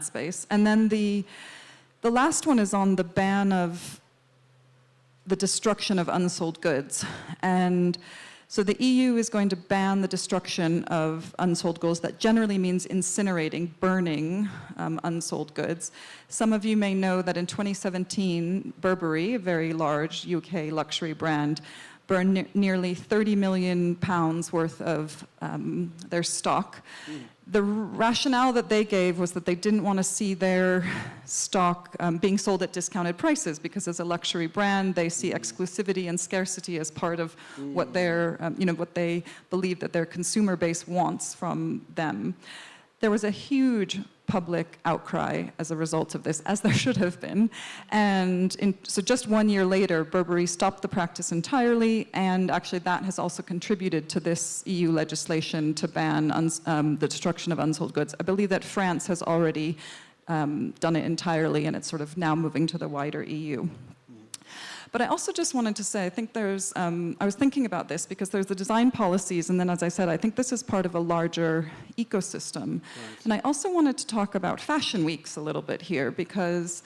space. And then the last one is on the ban of the destruction of unsold goods. And so the EU is going to ban the destruction of unsold goods. That generally means incinerating, burning unsold goods. Some of you may know that in 2017, Burberry, a very large UK luxury brand, burned nearly 30 million pounds worth of their stock. The rationale that they gave was that they didn't want to see their stock being sold at discounted prices, because as a luxury brand, they see exclusivity and scarcity as part of what their, what they believe that their consumer base wants from them. There was a huge public outcry as a result of this, as there should have been. And so just 1 year later, Burberry stopped the practice entirely, and actually that has also contributed to this EU legislation to ban the destruction of unsold goods. I believe that France has already done it entirely, and it's sort of now moving to the wider EU. But I also just wanted to say, I think there's, I was thinking about this because there's the design policies, and then as I said, I think this is part of a larger ecosystem. Right. And I also wanted to talk about fashion weeks a little bit here, because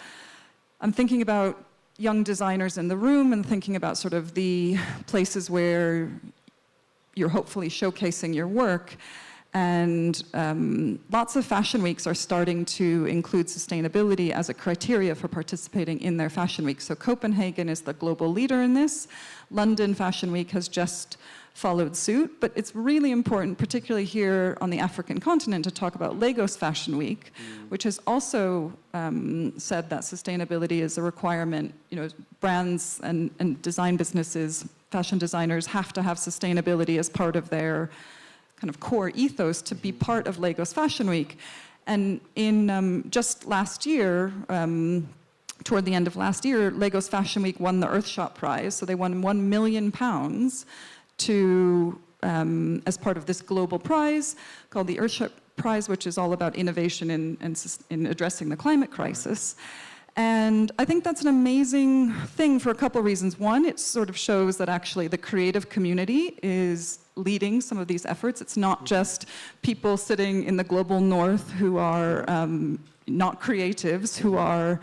I'm thinking about young designers in the room and thinking about sort of the places where you're hopefully showcasing your work. And lots of fashion weeks are starting to include sustainability as a criteria for participating in their fashion week. So Copenhagen is the global leader in this. London Fashion Week has just followed suit, but it's really important, particularly here on the African continent, to talk about Lagos Fashion Week, which has also said that sustainability is a requirement. Brands and design businesses, fashion designers have to have sustainability as part of their kind of core ethos to be part of Lagos Fashion Week. And in just last year, toward the end of last year, Lagos Fashion Week won the Earthshot Prize. So they won £1 million to, as part of this global prize called the Earthshot Prize, which is all about innovation in addressing the climate crisis. And I think that's an amazing thing for a couple of reasons. One, it sort of shows that actually the creative community is leading some of these efforts. It's not just people sitting in the global north who are not creatives, who are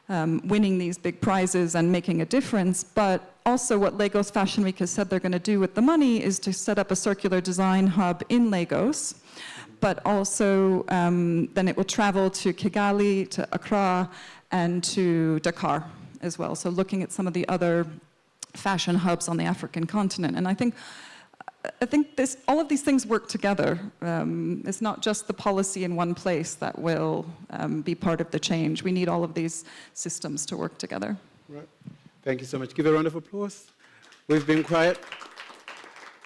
winning these big prizes and making a difference, but also what Lagos Fashion Week has said they're going to do with the money is to set up a circular design hub in Lagos, but also then it will travel to Kigali, to Accra, and to Dakar as well. So looking at some of the other fashion hubs on the African continent. And I think all of these things work together. It's not just the policy in one place that will be part of the change. We need all of these systems to work together. Right. Thank you so much. Give a round of applause. We've been quiet.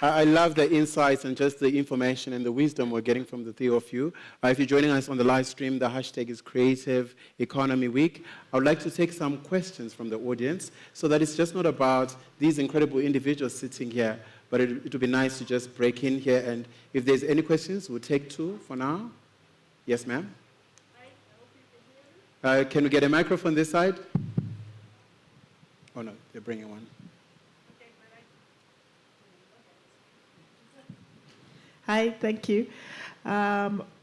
I love the insights and just the information and the wisdom we're getting from the three of you. If you're joining us on the live stream, the hashtag is Creative Economy Week. I would like to take some questions from the audience so that it's just not about these incredible individuals sitting here, but it would be nice to just break in here. And if there's any questions, we'll take two for now. Yes, ma'am? Can we get a microphone this side? Oh, no, they're bringing one. Hi, thank you.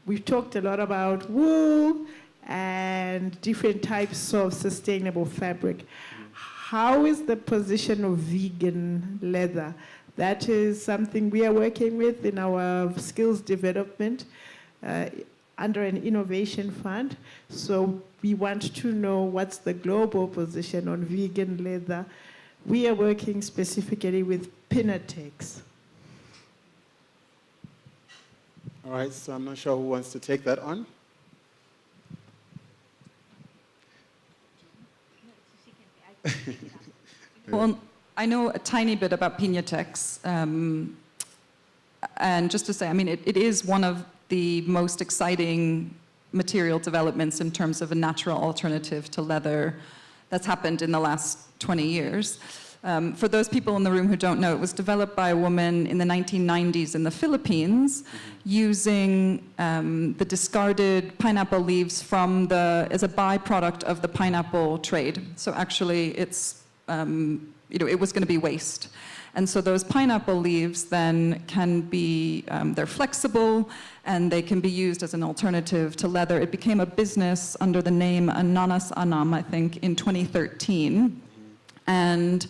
We've talked a lot about wool and different types of sustainable fabric. How is the position of vegan leather? That is something we are working with in our skills development under an innovation fund. So we want to know what's the global position on vegan leather. We are working specifically with Pinatex. All right, so I'm not sure who wants to take that on. Well, I know a tiny bit about Pinatex, and just to say, I mean, it is one of the most exciting material developments in terms of a natural alternative to leather that's happened in the last 20 years. For those people in the room who don't know, it was developed by a woman in the 1990s in the Philippines using the discarded pineapple leaves as a byproduct of the pineapple trade. So actually it's it was going to be waste. And so those pineapple leaves then can be, they're flexible and they can be used as an alternative to leather. It became a business under the name Ananas Anam, I think, in 2013. And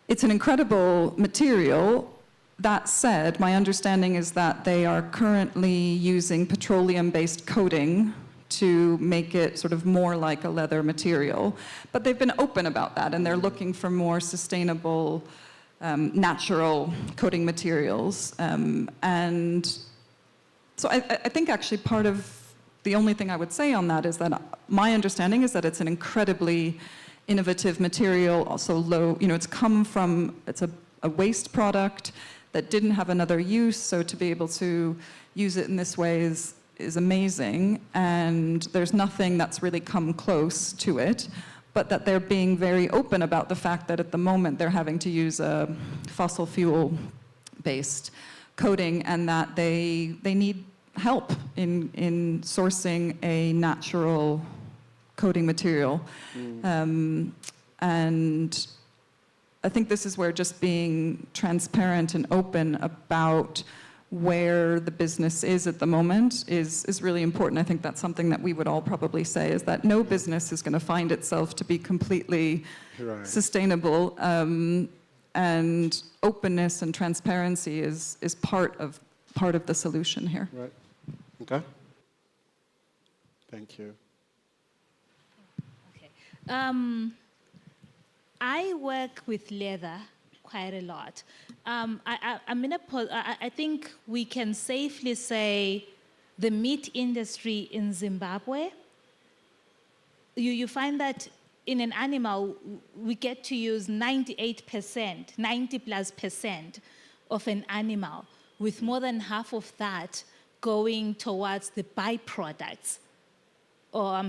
it's an incredible material. That said, my understanding is that they are currently using petroleum-based coating to make it sort of more like a leather material. But they've been open about that, and they're looking for more sustainable, natural coating materials. And so I think actually part of the only thing I would say on that is that my understanding is that it's an incredibly innovative material, also low, it's come from, it's a waste product that didn't have another use, so to be able to use it in this way is amazing, and there's nothing that's really come close to it, but that they're being very open about the fact that at the moment they're having to use a fossil fuel-based coating, and that they need help in sourcing a natural coating material. And I think this is where just being transparent and open about where the business is at the moment is really important. I think that's something that we would all probably say, is that no business is going to find itself to be completely sustainable, and openness and transparency is part of the solution here. Right. Okay. Thank you. Okay. I work with leather quite a lot. I think we can safely say the meat industry in Zimbabwe, you find that in an animal, we get to use 98%, 90+% of an animal, with more than half of that going towards the byproducts,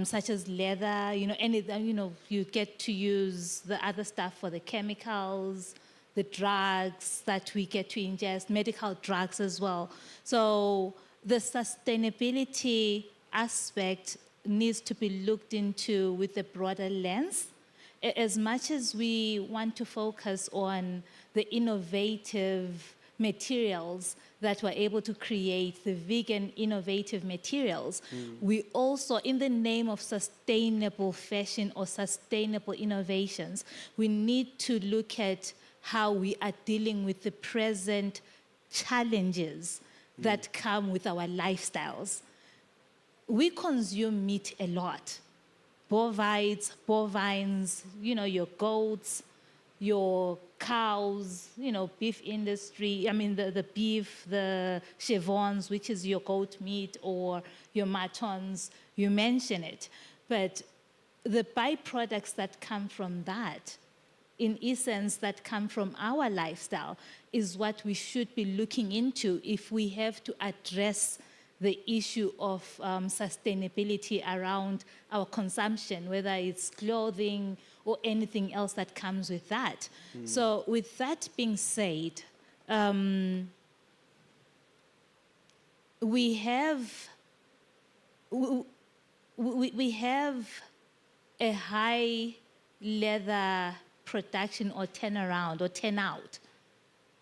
such as leather, you get to use the other stuff for the chemicals, the drugs that we get to ingest, medical drugs as well. So the sustainability aspect needs to be looked into with a broader lens. As much as we want to focus on the innovative materials that we're able to create, the vegan innovative materials, we also, in the name of sustainable fashion or sustainable innovations, we need to look at how we are dealing with the present challenges that come with our lifestyles. We consume meat a lot. Bovines, your goats, your cows, beef industry, the beef, the chevrons, which is your goat meat, or your matons, you mention it. But the byproducts that come from that, in essence, that come from our lifestyle, is what we should be looking into if we have to address the issue of sustainability around our consumption, whether it's clothing or anything else that comes with that. So with that being said, we have a high leather production or turnaround or turnout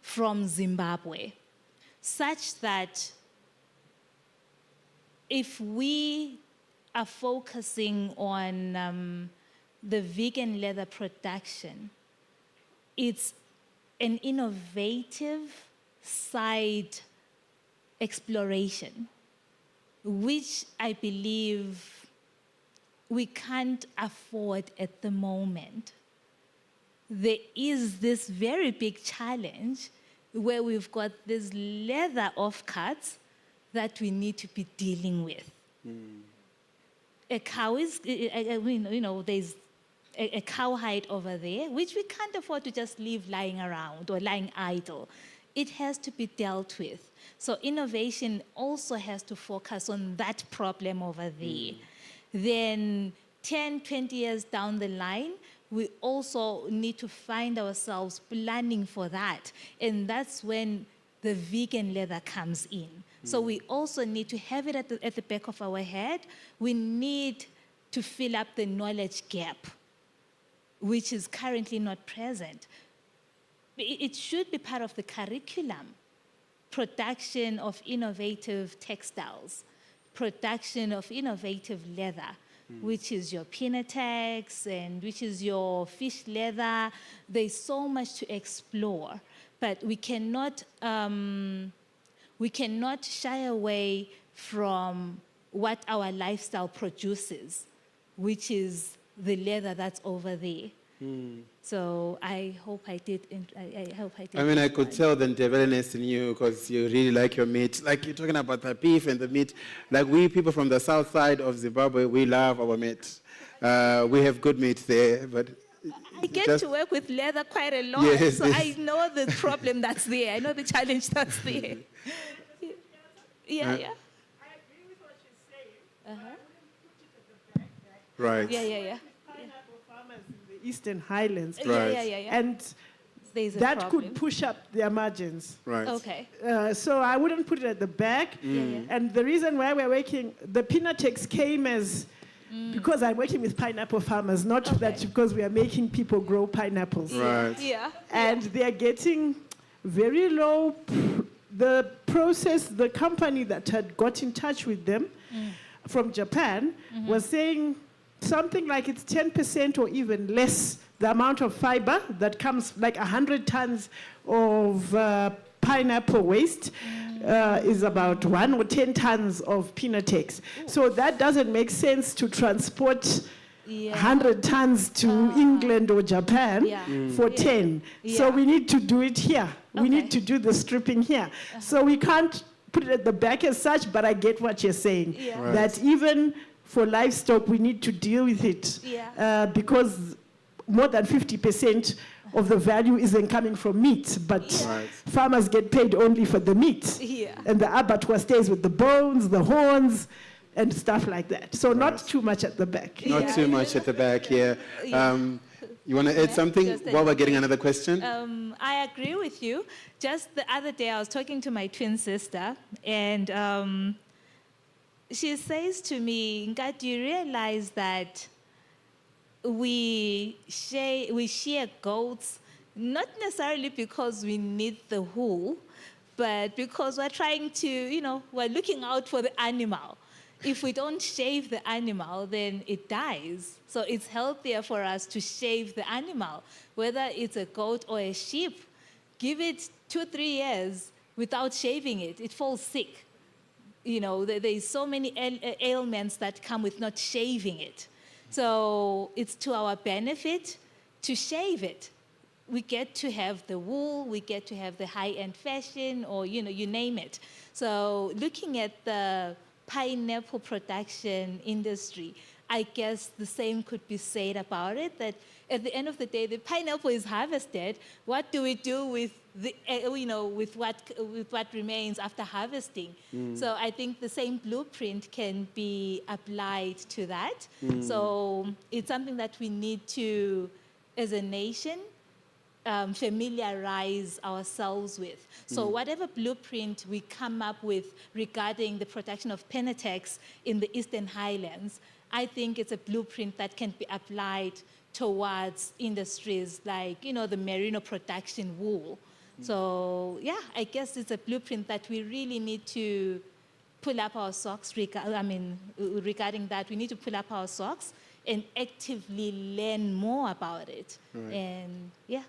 from Zimbabwe, such that if we are focusing on the vegan leather production, it's an innovative side exploration, which I believe we can't afford at the moment. There is this very big challenge where we've got these leather offcuts that we need to be dealing with. A cow is, there's a cowhide over there, which we can't afford to just leave lying around or lying idle. It has to be dealt with. So innovation also has to focus on that problem over there. Then 10, 20 years down the line, we also need to find ourselves planning for that. And that's when the vegan leather comes in. So we also need to have it at the back of our head. We need to fill up the knowledge gap which is currently not present. It should be part of the curriculum. Production of innovative textiles, production of innovative leather, which is your Pinatex and which is your fish leather. There's so much to explore, but we cannot shy away from what our lifestyle produces, which is the leather that's over there. So I hope I did. I hope I did. I mean, I could tell the Ndebelenes in you because you really like your meat. Like you're talking about the beef and the meat. Like we people from the south side of Zimbabwe, we love our meat. We have good meat there, but I get to work with leather quite a lot, Yes, so yes. I know the problem that's there. I know the challenge that's there. Yeah. I agree with what she's saying. right. Yeah. Pineapple farmers in the Eastern Highlands. Right. Yeah. And There's a that problem. could push up their margins. Right. Okay. So I wouldn't put it at the back. Yeah. And the reason why we're working, the Pinatex came as, because I'm working with pineapple farmers, not that because we are making people grow pineapples. Right. Yeah. And they're getting very low. The process, the company that had got in touch with them from Japan was saying something like it's 10% or even less the amount of fiber that comes, like 100 tons of pineapple waste is about 1 or 10 tons of Pinatex. So that doesn't make sense to transport 100 tons to England or Japan for 10. So we need to do it here. We need to do the stripping here. So we can't put it at the back as such, but I get what you're saying. Right. That even for livestock, we need to deal with it because more than 50% of the value isn't coming from meat, but Right. farmers get paid only for the meat. And the abattoir stays with the bones, the horns, and stuff like that. So not too much at the back. Not too much at the back here. You want to add something Just a while we're little getting bit. another question? I agree with you. Just the other day, I was talking to my twin sister, and she says to me, "Nka, do you realize that we shear goats not necessarily because we need the wool, but because we're trying to, we're looking out for the animal. If we don't shave the animal, then it dies. So it's healthier for us to shave the animal, whether it's a goat or a sheep. Give it 2-3 years without shaving it, it falls sick. There's so many ailments that come with not shaving it. So it's to our benefit to shave it. We get to have the wool, we get to have the high-end fashion, or, you name it. So looking at the pineapple production industry, I guess the same could be said about it, that at the end of the day, the pineapple is harvested. What do we do with the, with what remains after harvesting? So I think the same blueprint can be applied to that. So it's something that we need to, as a nation, familiarize ourselves with. So whatever blueprint we come up with regarding the production of Pinatex in the Eastern Highlands, I think it's a blueprint that can be applied towards industries like, the merino production wool. So yeah, I guess it's a blueprint that we really need to pull up our socks regarding that. We need to pull up our socks and actively learn more about it. Right. And yeah.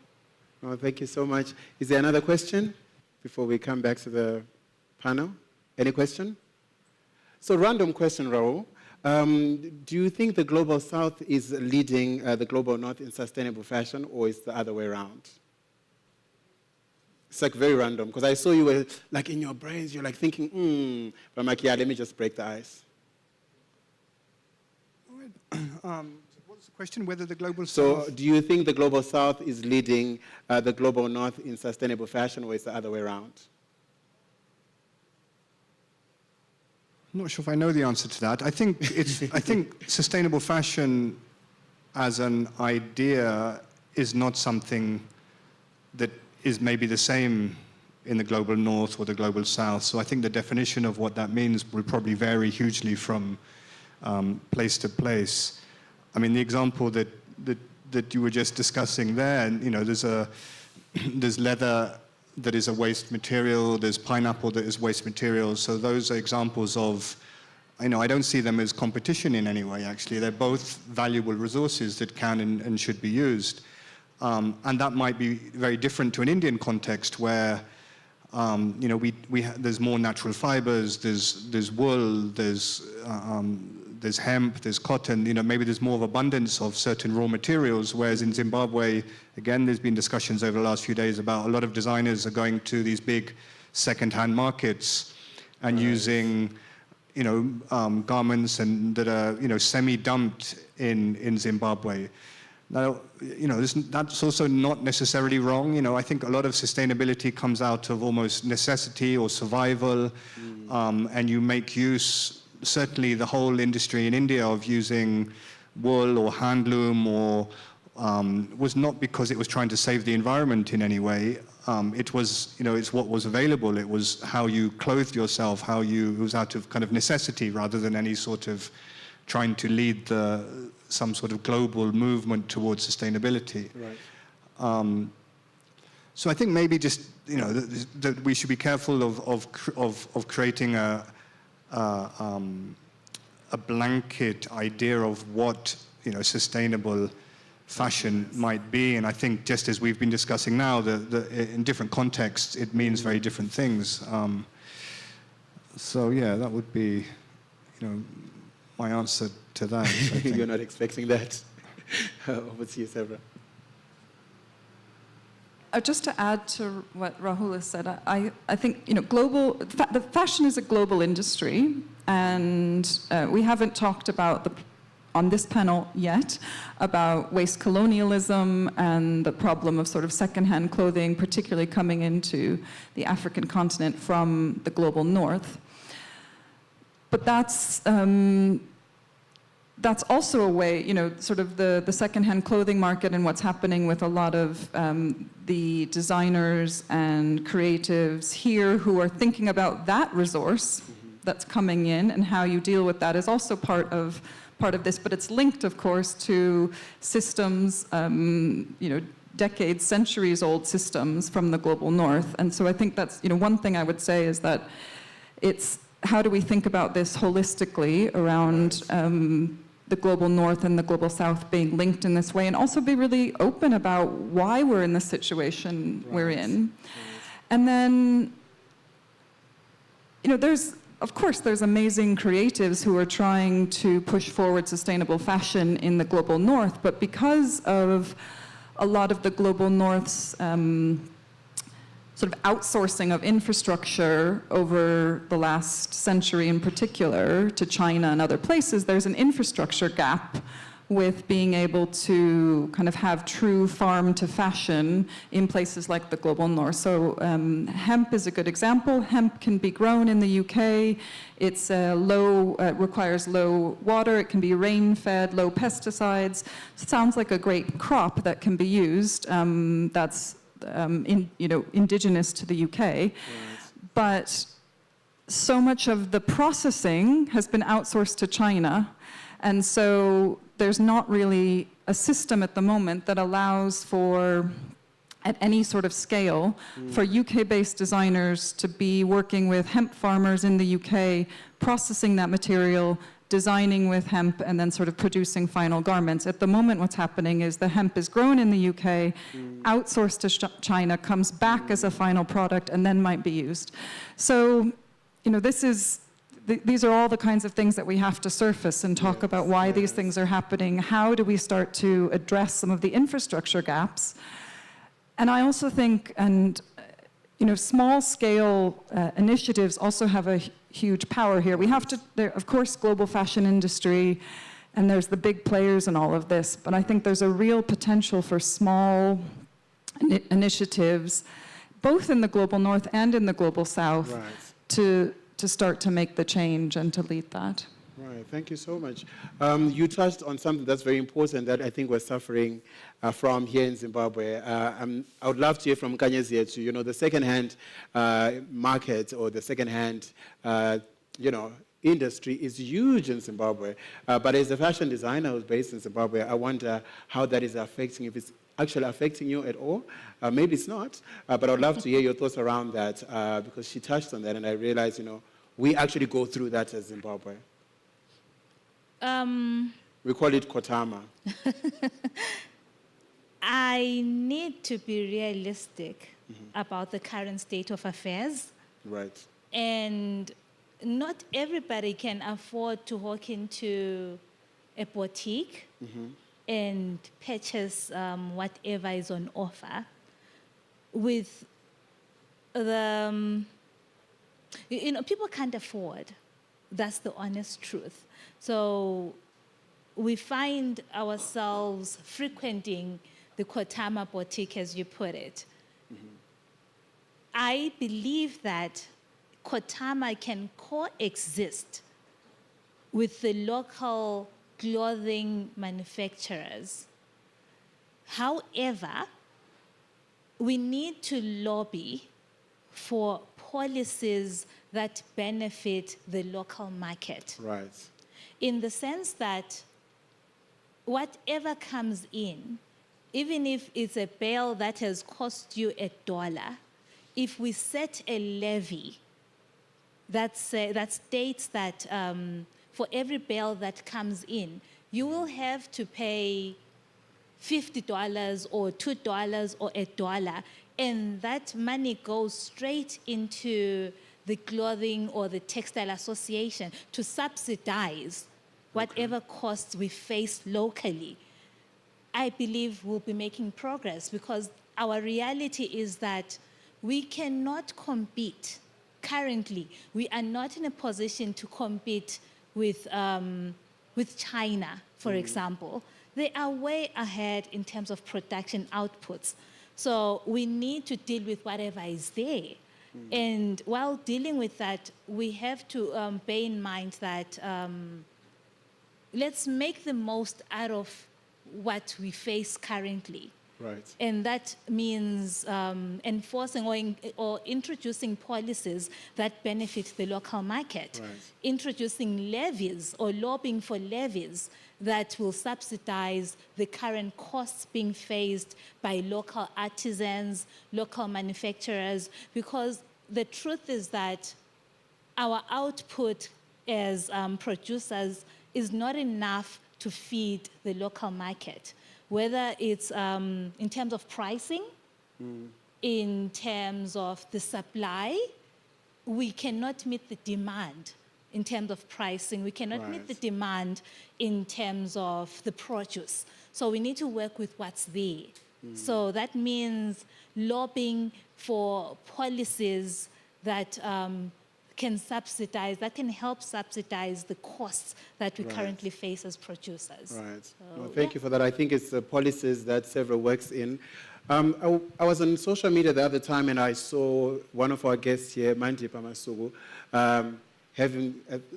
Oh, thank you so much. Is there another question before we come back to the panel? Any question? So random question, Rahul. Do you think the Global South is leading the Global North in sustainable fashion, or is the other way around? It's like very random, because I saw you were like in your brains, you're like thinking, but I'm like, yeah, let me just break the ice. What's the question? Whether the Global So South... do you think the Global South is leading the Global North in sustainable fashion, or is the other way around? I'm not sure if I know the answer to that. I think sustainable fashion as an idea is not something that is maybe the same in the global north or the global south. So I think the definition of what that means will probably vary hugely from place to place. I mean, the example that that you were just discussing there. And, you know, there's leather that is a waste material, there's pineapple that is waste material. So those are examples of, you know, I don't see them as competition in any way, actually. They're both valuable resources that can and should be used. And that might be very different to an Indian context where, you know, there's more natural fibers, there's wool, there's hemp, there's cotton, you know, maybe there's more of abundance of certain raw materials, whereas in Zimbabwe, again, there's been discussions over the last few days about a lot of designers are going to these big second-hand markets and using, you know, garments that are, you know, semi-dumped in Zimbabwe. Now, you know, that's also not necessarily wrong. You know, I think a lot of sustainability comes out of almost necessity or survival, and you make use, certainly the whole industry in India of using wool or handloom or was not because it was trying to save the environment in any way. It was, you know, it's what was available. It was how you clothed yourself, it was out of kind of necessity rather than any sort of trying to lead some sort of global movement towards sustainability. Right. So I think maybe just, you know, that we should be careful of creating a blanket idea of what, you know, sustainable fashion might be. And I think just as we've been discussing now, in different contexts, it means very different things. So yeah, that would be, you know, my answer to that. You're not expecting that. Over to you, Sevra. Just to add to what Rahul has said, I think, you know, the fashion is a global industry, and we haven't talked about on this panel yet about waste colonialism and the problem of sort of secondhand clothing, particularly coming into the African continent from the global north. But that's also a way, you know, sort of the secondhand clothing market and what's happening with a lot of the designers and creatives here who are thinking about that resource that's coming in and how you deal with that is also part of this. But it's linked, of course, to systems, you know, decades, centuries old systems from the global north. And so I think that's, you know, one thing I would say is that it's how do we think about this holistically around the global north and the global south being linked in this way, and also be really open about why we're in the situation we're in. And then, you know, there's amazing creatives who are trying to push forward sustainable fashion in the global north, but because of a lot of the global north's sort of outsourcing of infrastructure over the last century in particular to China and other places, there's an infrastructure gap with being able to kind of have true farm to fashion in places like the global north. So hemp is a good example. Hemp can be grown in the UK. It's requires low water. It can be rain-fed, low pesticides. Sounds like a great crop that can be used. That's indigenous to the UK. Right. But so much of the processing has been outsourced to China. And so there's not really a system at the moment that allows for, at any sort of scale, for UK-based designers to be working with hemp farmers in the UK, processing that material, designing with hemp, and then sort of producing final garments. At the moment, what's happening is the hemp is grown in the UK, outsourced to China, comes back as a final product, and then might be used. So, you know, these are all the kinds of things that we have to surface and talk about why these things are happening. How do we start to address some of the infrastructure gaps? And I also think, you know, small-scale initiatives also have a huge power here. We have to, of course, global fashion industry, and there's the big players in all of this, but I think there's a real potential for small initiatives, both in the global north and in the global south, to start to make the change and to lead that. Right, thank you so much. You touched on something that's very important that I think we're suffering from here in Zimbabwe. I would love to hear from Nkanyeziyethu, you know, the second-hand market or the second-hand, you know, industry is huge in Zimbabwe. But as a fashion designer who's based in Zimbabwe, I wonder how that is affecting, if it's actually affecting you at all. Maybe it's not, but I'd love to hear your thoughts around that, because she touched on that, and I realized, we actually go through that as Zimbabwe. We call it Kotama. I need to be realistic about the current state of affairs. Right. And not everybody can afford to walk into a boutique and purchase whatever is on offer. With the, people can't afford. That's the honest truth. So we find ourselves frequenting the Kotama boutique, as you put it. I believe that Kotama can coexist with the local clothing manufacturers. However, we need to lobby for policies that benefit the local market. Right. In the sense that whatever comes in, even if it's a bale that has cost you $1, if we set a levy that states that for every bale that comes in, you will have to pay $50 or $2 or $1, and that money goes straight into the clothing or the textile association to subsidize whatever costs we face locally. I believe we'll be making progress, because our reality is that we cannot compete. Currently, we are not in a position to compete with China, for example. They are way ahead in terms of production outputs. So we need to deal with whatever is there. And while dealing with that, we have to bear in mind that let's make the most out of what we face currently. Right. And that means enforcing or introducing policies that benefit the local market. Right. Introducing levies or lobbying for levies that will subsidize the current costs being faced by local artisans, local manufacturers, because the truth is that our output as producers is not enough to feed the local market, whether it's in terms of pricing, in terms of the supply. We cannot meet the demand in terms of pricing. We cannot meet the demand in terms of the produce. So we need to work with what's there. So that means lobbying for policies that can help subsidize the costs that we currently face as producers. Right. So, Well, thank you for that. I think it's the policies that Sevra works in. I was on social media the other time, and I saw one of our guests here, Mandipa Masugu, having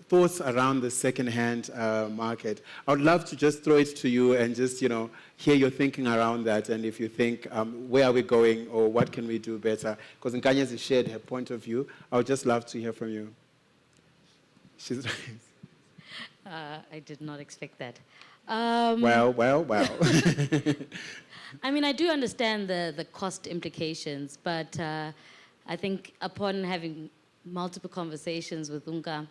thoughts around the second-hand market. I would love to just throw it to you and just, hear your thinking around that, and if you think, where are we going, or what can we do better? Because Nkanyezi shared her point of view. I would just love to hear from you. She's I did not expect that. Well. I mean, I do understand the cost implications, but I think upon having multiple conversations with Unka,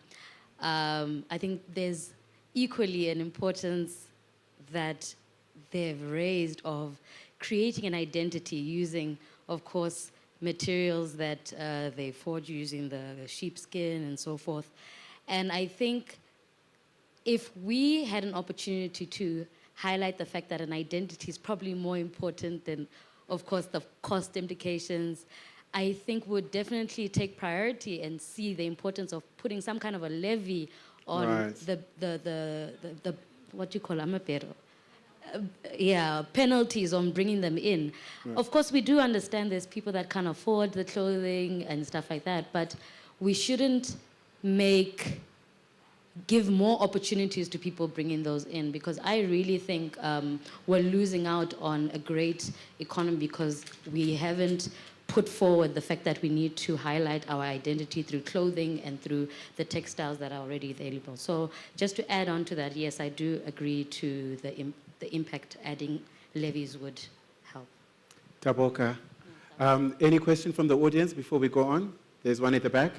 I think there's equally an importance that they've raised of creating an identity using, of course, materials that they forge using the sheepskin and so forth. And I think if we had an opportunity to highlight the fact that an identity is probably more important than, of course, the cost implications, I think would definitely take priority and see the importance of putting some kind of a levy on the what you call amapero. Penalties on bringing them in. Right. Of course, we do understand there's people that can't afford the clothing and stuff like that, but we shouldn't give more opportunities to people bringing those in, because I really think we're losing out on a great economy because we haven't put forward the fact that we need to highlight our identity through clothing and through the textiles that are already available. So just to add on to that, yes, I do agree to the impact adding levies would help. Taboka. Any question from the audience before we go on? There's one at the back.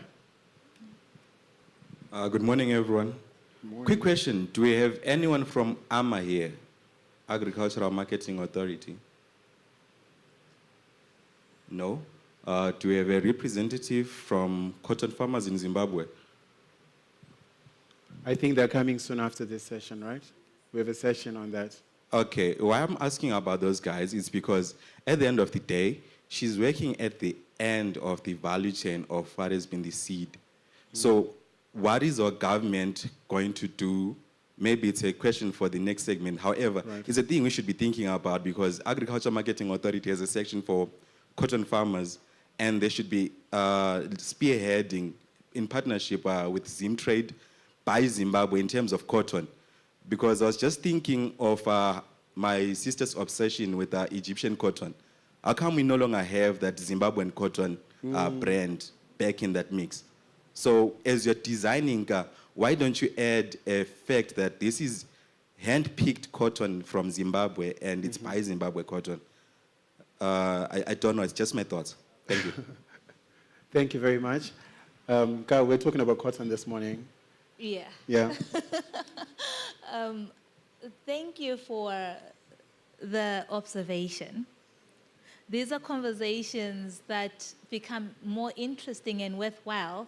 Good morning, everyone. Quick question. Do we have anyone from AMA here? Agricultural Marketing Authority? No? Do we have a representative from cotton farmers in Zimbabwe? I think they're coming soon after this session, right? We have a session on that. Okay, why I'm asking about those guys is because at the end of the day, she's working at the end of the value chain of what has been the seed. So what is our government going to do? Maybe it's a question for the next segment. However, it's a thing we should be thinking about because Agriculture Marketing Authority has a section for cotton farmers, and they should be spearheading in partnership with Zimtrade by Zimbabwe in terms of cotton. Because I was just thinking of my sister's obsession with Egyptian cotton. How come we no longer have that Zimbabwean cotton brand back in that mix? So as you're designing, why don't you add a fact that this is hand-picked cotton from Zimbabwe and it's by Zimbabwe cotton? I don't know, it's just my thoughts. Thank you. Thank you very much. Kyle, we're talking about cotton this morning. Yeah. Yeah. Thank you for the observation. These are conversations that become more interesting and worthwhile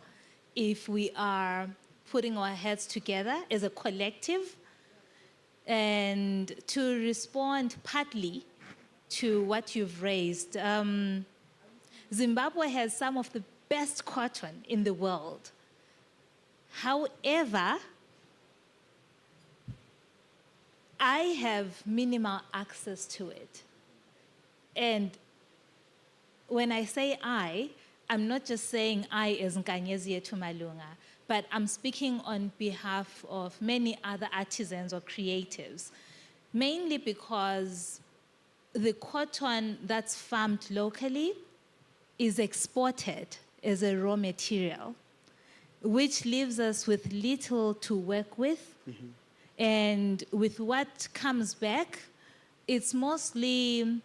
if we are putting our heads together as a collective. And to respond partly to what you've raised, Zimbabwe has some of the best cotton in the world. However, I have minimal access to it. And when I say I'm not just saying I as Nkanyeziyethu Malunga, but I'm speaking on behalf of many other artisans or creatives, mainly because the cotton that's farmed locally is exported as a raw material, which leaves us with little to work with. And with what comes back, it's mostly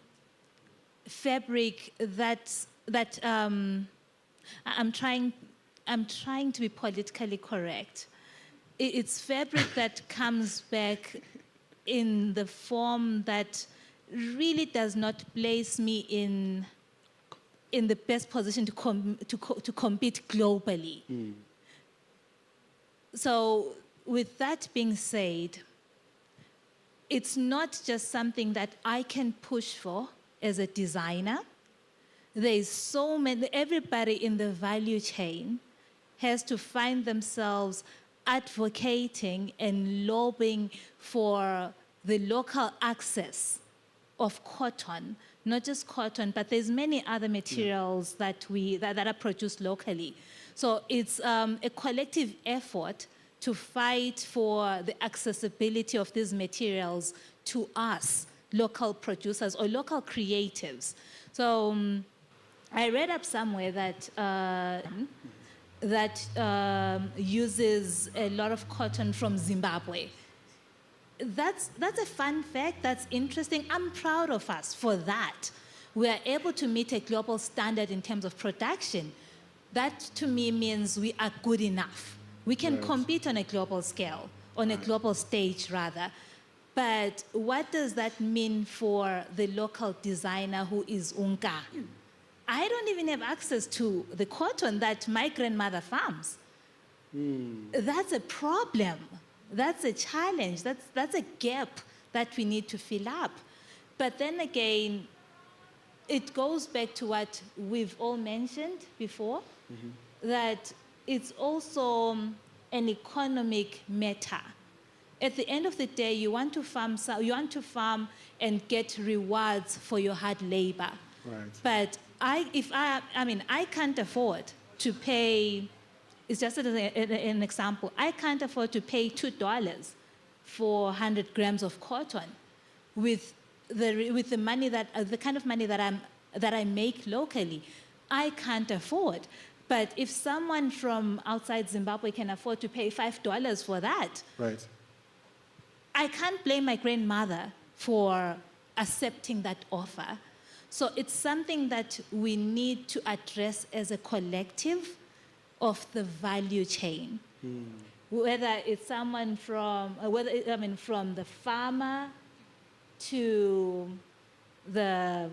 fabric that I'm trying to be politically correct. It's fabric that comes back in the form that really does not place me in the best position to compete globally. So with that being said, it's not just something that I can push for as a designer. There's so many, everybody in the value chain has to find themselves advocating and lobbying for the local access of cotton, not just cotton, but there's many other materials that are produced locally. So it's a collective effort to fight for the accessibility of these materials to us, local producers or local creatives. So I read up somewhere that uses a lot of cotton from Zimbabwe. That's a fun fact, that's interesting. I'm proud of us for that. We are able to meet a global standard in terms of production. That to me means we are good enough. We can compete on a global scale, on a global stage rather. But what does that mean for the local designer who is Unka? I don't even have access to the cotton that my grandmother farms. That's a problem. That's a challenge. That's a gap that we need to fill up. But then again, it goes back to what we've all mentioned before, that it's also an economic matter. At the end of the day, you want to farm and get rewards for your hard labor. But I can't afford to pay. It's just an example. I can't afford to pay $2 for 100 grams of cotton with the money the kind of money that I make locally. I can't afford. But if someone from outside Zimbabwe can afford to pay $5 for that, Right. I can't blame my grandmother for accepting that offer. So it's something that we need to address as a collective of the value chain. Whether it's someone from, from the farmer to the,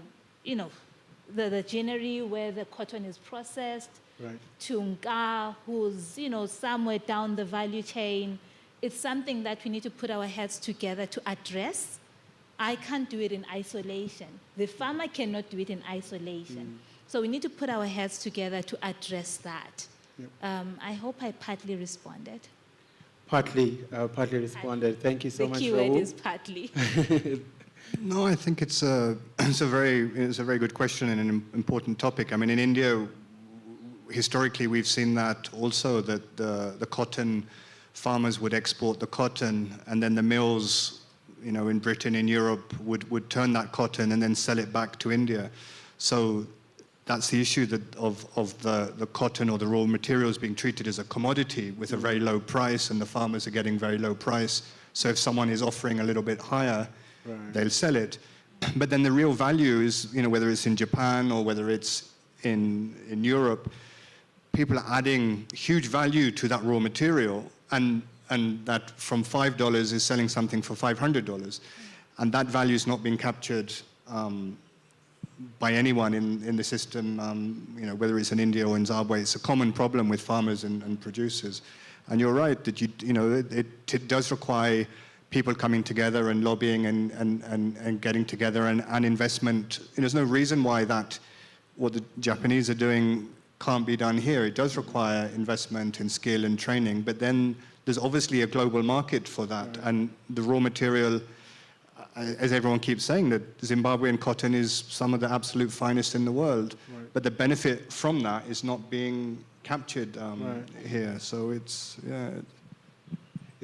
the ginnery where the cotton is processed, Right. to Nka, who's, somewhere down the value chain. It's something that we need to put our heads together to address. I can't do it in isolation. The farmer cannot do it in isolation. So we need to put our heads together to address that. Yep. I hope I partly responded. Partly responded. Thank you so The much, keyword Rahul. is partly. No, I think it's a very good question and an important topic. I mean, in India, historically, we've seen that also, that the cotton farmers would export the cotton, and then the mills, in Britain, in Europe, would turn that cotton and then sell it back to India. So that's the issue of the cotton or the raw materials being treated as a commodity with a very low price, and the farmers are getting very low price. So if someone is offering a little bit higher, they'll sell it. But then the real value is, whether it's in Japan or whether it's in Europe, people are adding huge value to that raw material, and that from $5 is selling something for $500. And that value is not being captured by anyone in the system, whether it's in India or in Zimbabwe. It's a common problem with farmers and producers. And you're right that it does require people coming together and lobbying and getting together and investment. There's no reason why what the Japanese are doing can't be done here. It does require investment in skill and training, but then there's obviously a global market for that. Right. And the raw material, as everyone keeps saying, that Zimbabwean cotton is some of the absolute finest in the world, right. But the benefit from that is not being captured here. So it's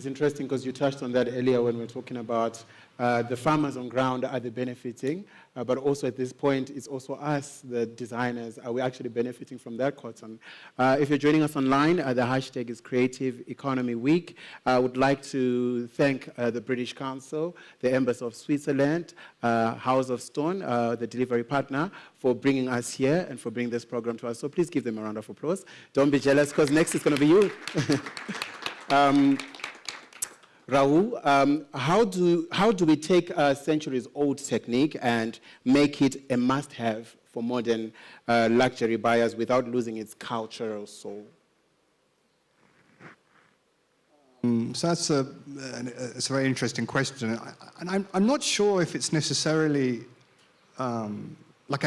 interesting because you touched on that earlier when we were talking about the farmers on ground, are they benefiting? But also at this point, it's also us, the designers, are we actually benefiting from that cotton? If you're joining us online, the hashtag is Creative Economy Week. I would like to thank the British Council, the Embassy of Switzerland, Haus of Stone, the delivery partner, for bringing us here and for bringing this program to us. So please give them a round of applause. Don't be jealous, because next is going to be you. Rahul, how do we take a centuries-old technique and make it a must-have for modern luxury buyers without losing its cultural soul? So that's a very interesting question. And I'm not sure if it's necessarily, I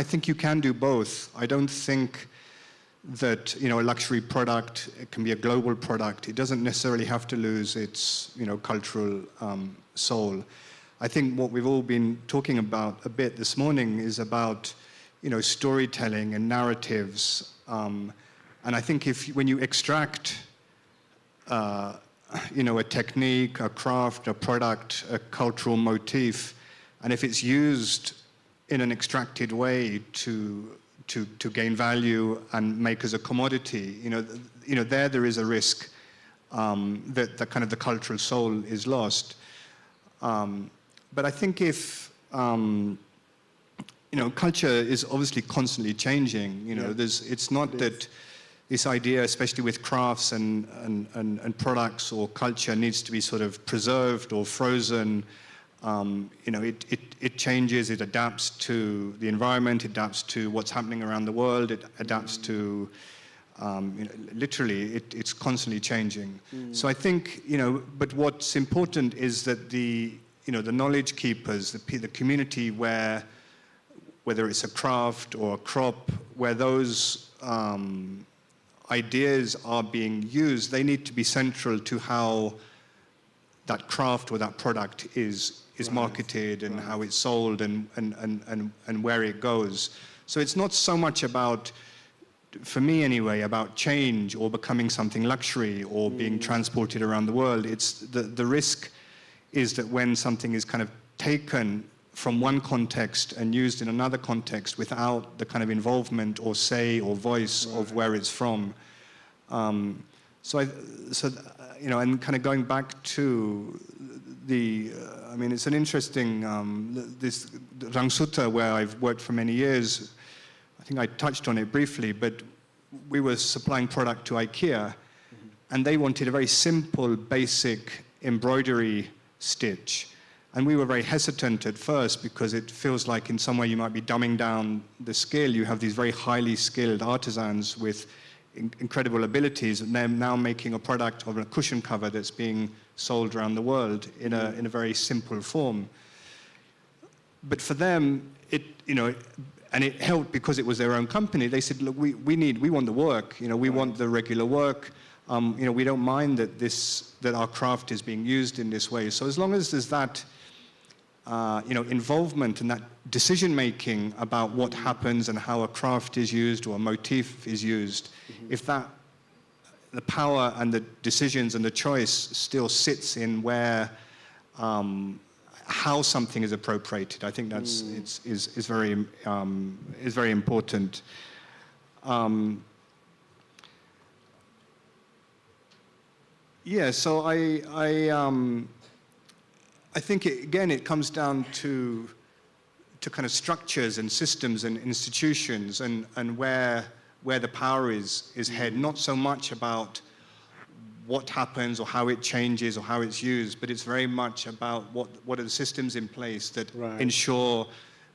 think you can do both. I don't think that a luxury product, it can be a global product. It doesn't necessarily have to lose its cultural soul. I think what we've all been talking about a bit this morning is about storytelling and narratives. And I think when you extract a technique, a craft, a product, a cultural motif, and if it's used in an extracted way to gain value and make as a commodity, there is a risk that the kind of the cultural soul is lost. But I think if culture is obviously constantly changing. It's not that this idea, especially with crafts and products or culture, needs to be sort of preserved or frozen. It changes, it adapts to the environment, it adapts to what's happening around the world, it adapts to, literally, it's constantly changing. So I think, but what's important is that the knowledge keepers, the community whether it's a craft or a crop, where those ideas are being used, they need to be central to how that craft or that product is marketed and how it's sold and where it goes. So it's not so much about, for me anyway, about change or becoming something luxury or being transported around the world. It's the risk is that when something is kind of taken from one context and used in another context without the kind of involvement or say or voice of where it's from. And kind of going back to it's an interesting, this Rangsuta, where I've worked for many years, I think I touched on it briefly, but we were supplying product to IKEA, and they wanted a very simple, basic embroidery stitch. And we were very hesitant at first because it feels like in some way you might be dumbing down the skill. You have these very highly skilled artisans with incredible abilities, and they're now making a product of a cushion cover that's being sold around the world in a very simple form. But for them, and it helped because it was their own company. They said, look, we want the work. We want the regular work. We don't mind that our craft is being used in this way. So as long as there's that, involvement and that decision-making about what happens and how a craft is used or a motif is used, if the power and the decisions and the choice still sits in where, how something is appropriated, I think that's is very important. So I think it comes down to kind of structures and systems and institutions and where the power is head, not so much about what happens or how it changes or how it's used, but it's very much about what are the systems in place that ensure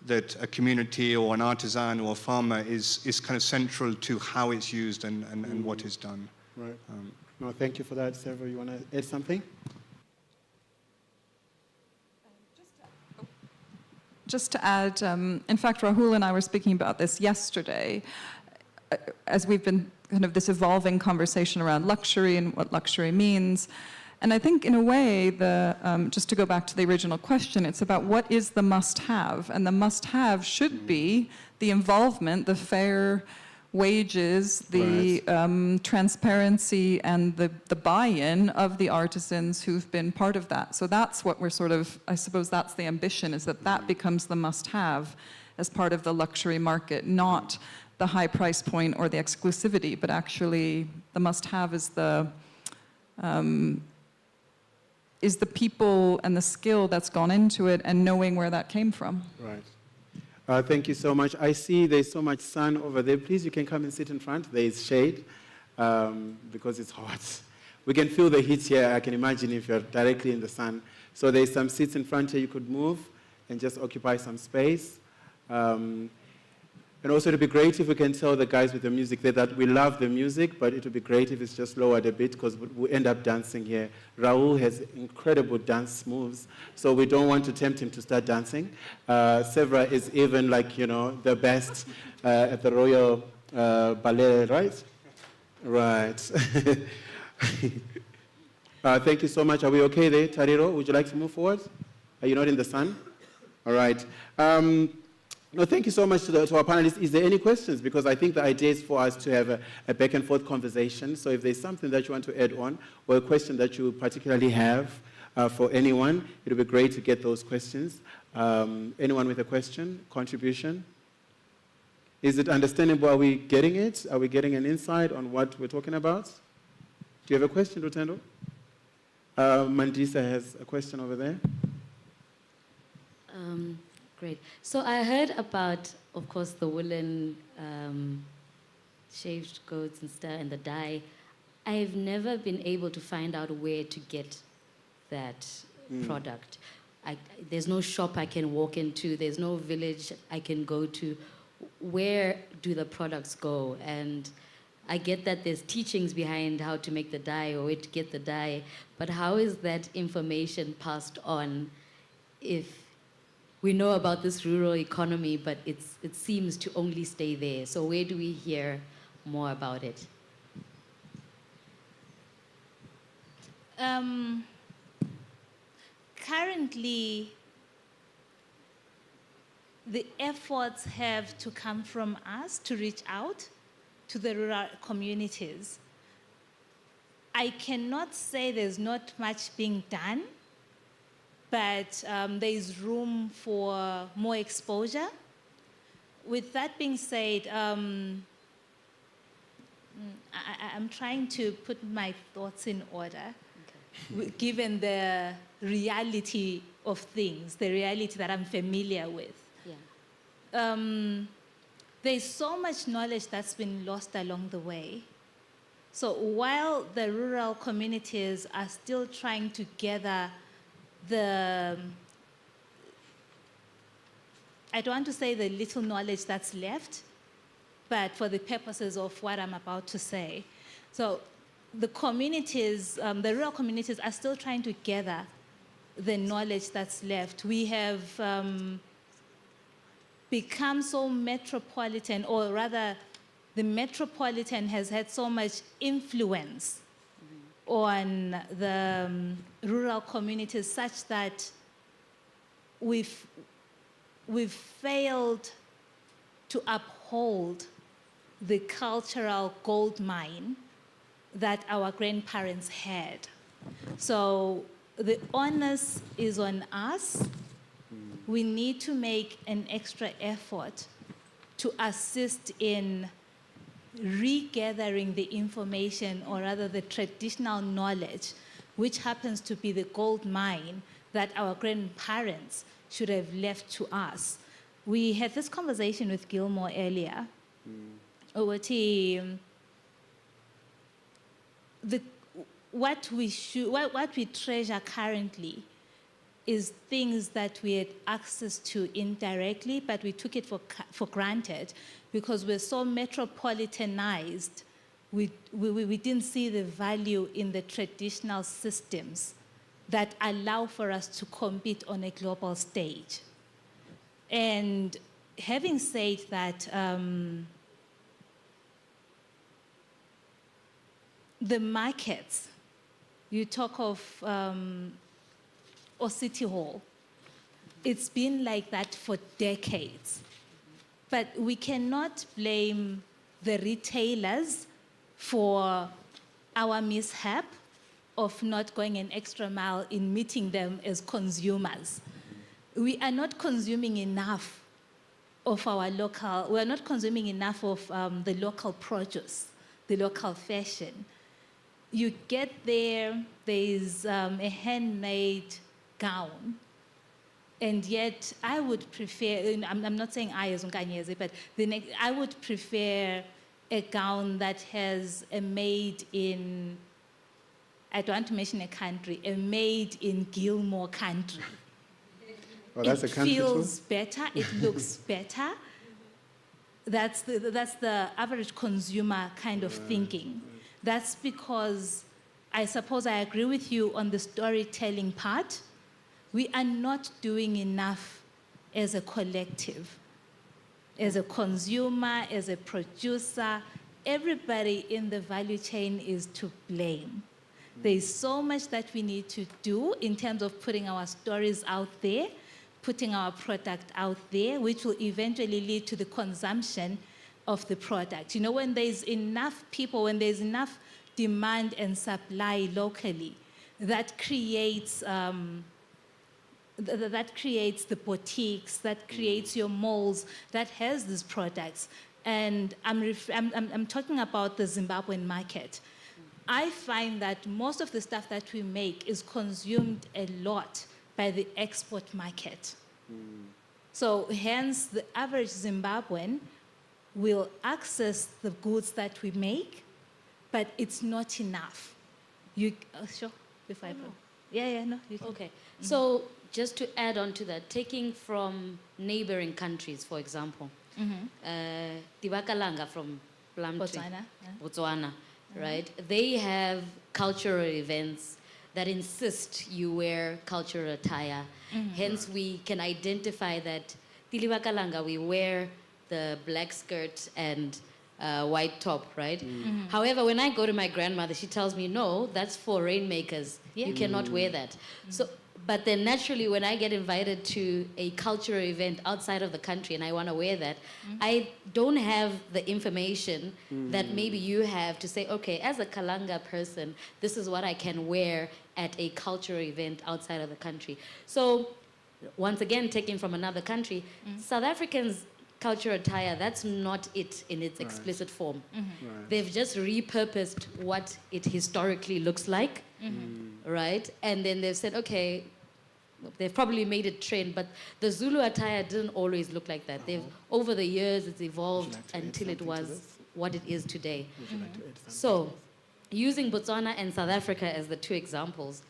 that a community or an artisan or a farmer is kind of central to how it's used and what is done. Right. No, thank you for that, Sevra. You want to add something? Just to add, in fact, Rahul and I were speaking about this yesterday, as we've been kind of this evolving conversation around luxury and what luxury means. And I think in a way, just to go back to the original question, it's about what is the must-have? And the must-have should be the involvement, the fair wages, the transparency, and the buy-in of the artisans who've been part of that. So that's what we're sort of, I suppose that's the ambition, is that becomes the must-have as part of the luxury market, not the high price point or the exclusivity, but actually the must-have is the people and the skill that's gone into it and knowing where that came from. Right. Thank you so much. I see there's so much sun over there. Please, you can come and sit in front. There is shade because it's hot. We can feel the heat here. I can imagine if you're directly in the sun. So there's some seats in front here you could move and just occupy some space. And also, it would be great if we can tell the guys with the music there that we love the music, but it would be great if it's just lowered a bit because we end up dancing here. Rahul has incredible dance moves, so we don't want to tempt him to start dancing. Sevra is even the best at the Royal Ballet, right? Right. Thank you so much. Are we okay there, Tariro? Would you like to move forward? Are you not in the sun? All right. No, thank you so much to our panelists. Is there any questions? Because I think the idea is for us to have a back and forth conversation. So if there's something that you want to add on or a question that you particularly have for anyone, it would be great to get those questions. Anyone with a question, contribution? Is it understandable? Are we getting it? Are we getting an insight on what we're talking about? Do you have a question, Rutendo? Mandisa has a question over there. Great. So I heard about, of course, the woolen shaved goats and the dye. I've never been able to find out where to get that product. There's no shop I can walk into. There's no village I can go to. Where do the products go? And I get that there's teachings behind how to make the dye or where to get the dye, but how is that information passed on if we know about this rural economy, but it seems to only stay there? So where do we hear more about it? Currently, the efforts have to come from us to reach out to the rural communities. I cannot say there's not much being done, but there is room for more exposure. With that being said, I'm trying to put my thoughts in order, given the reality of things, the reality that I'm familiar with. Yeah. There's so much knowledge that's been lost along the way. So while the rural communities are still trying to gather I don't want to say the little knowledge that's left, but for the purposes of what I'm about to say. So the communities, the rural communities are still trying to gather the knowledge that's left. We have become so metropolitan, or rather, the metropolitan has had so much influence on the rural communities such that we've failed to uphold the cultural gold mine that our grandparents had. So the onus is on us. We need to make an extra effort to assist in regathering the information, or rather the traditional knowledge, which happens to be the gold mine that our grandparents should have left to us. We had this conversation with Gilmore earlier. What we treasure currently is things that we had access to indirectly, but we took it for granted because we're so metropolitanized. We didn't see the value in the traditional systems that allow for us to compete on a global stage. And having said that, the markets, you talk of or City Hall, it's been like that for decades. But we cannot blame the retailers for our mishap of not going an extra mile in meeting them as consumers. We are not consuming enough of our local, we are not consuming enough of the local produce, the local fashion. You get there, there's a handmade gown, and yet I would prefer, I'm not saying I as Nkanyeziyethu, but I would prefer a gown that has a made in, I don't want to mention a country, a made in Gilmore country. Oh, that's it a country feels too? better, it looks better. That's the average consumer kind of thinking. That's because I suppose I agree with you on the storytelling part. We are not doing enough as a collective, as a consumer, as a producer. Everybody in the value chain is to blame. There's so much that we need to do in terms of putting our stories out there, putting our product out there, which will eventually lead to the consumption of the product. You know, when there's enough people, when there's enough demand and supply locally, that creates the boutiques, that creates your malls, that has these products. And I'm talking about the Zimbabwean market. I find that most of the stuff that we make is consumed a lot by the export market. So hence, the average Zimbabwean will access the goods that we make, but it's not enough. Sure, before I go. Yeah, no. You can. Okay, so just to add on to that, taking from neighboring countries, for example, Tibakalanga from Plumtree, Botswana, right? They have cultural events that insist you wear cultural attire. Hence, we can identify that Tilibakalanga, we wear the black skirt and white top, right? However, when I go to my grandmother, she tells me, no, that's for rainmakers. You cannot wear that. So, But then naturally, when I get invited to a cultural event outside of the country and I want to wear that, I don't have the information that maybe you have to say, okay, as a Kalanga person, this is what I can wear at a cultural event outside of the country. So once again, taken from another country, South Africans' cultural attire, that's not it in its explicit form. They've just repurposed what it historically looks like, right? And then they've said, okay, they've probably made it trend, but the Zulu attire didn't always look like that. Over the years, it's evolved until it was what it is today. So, using Botswana and South Africa as the two examples,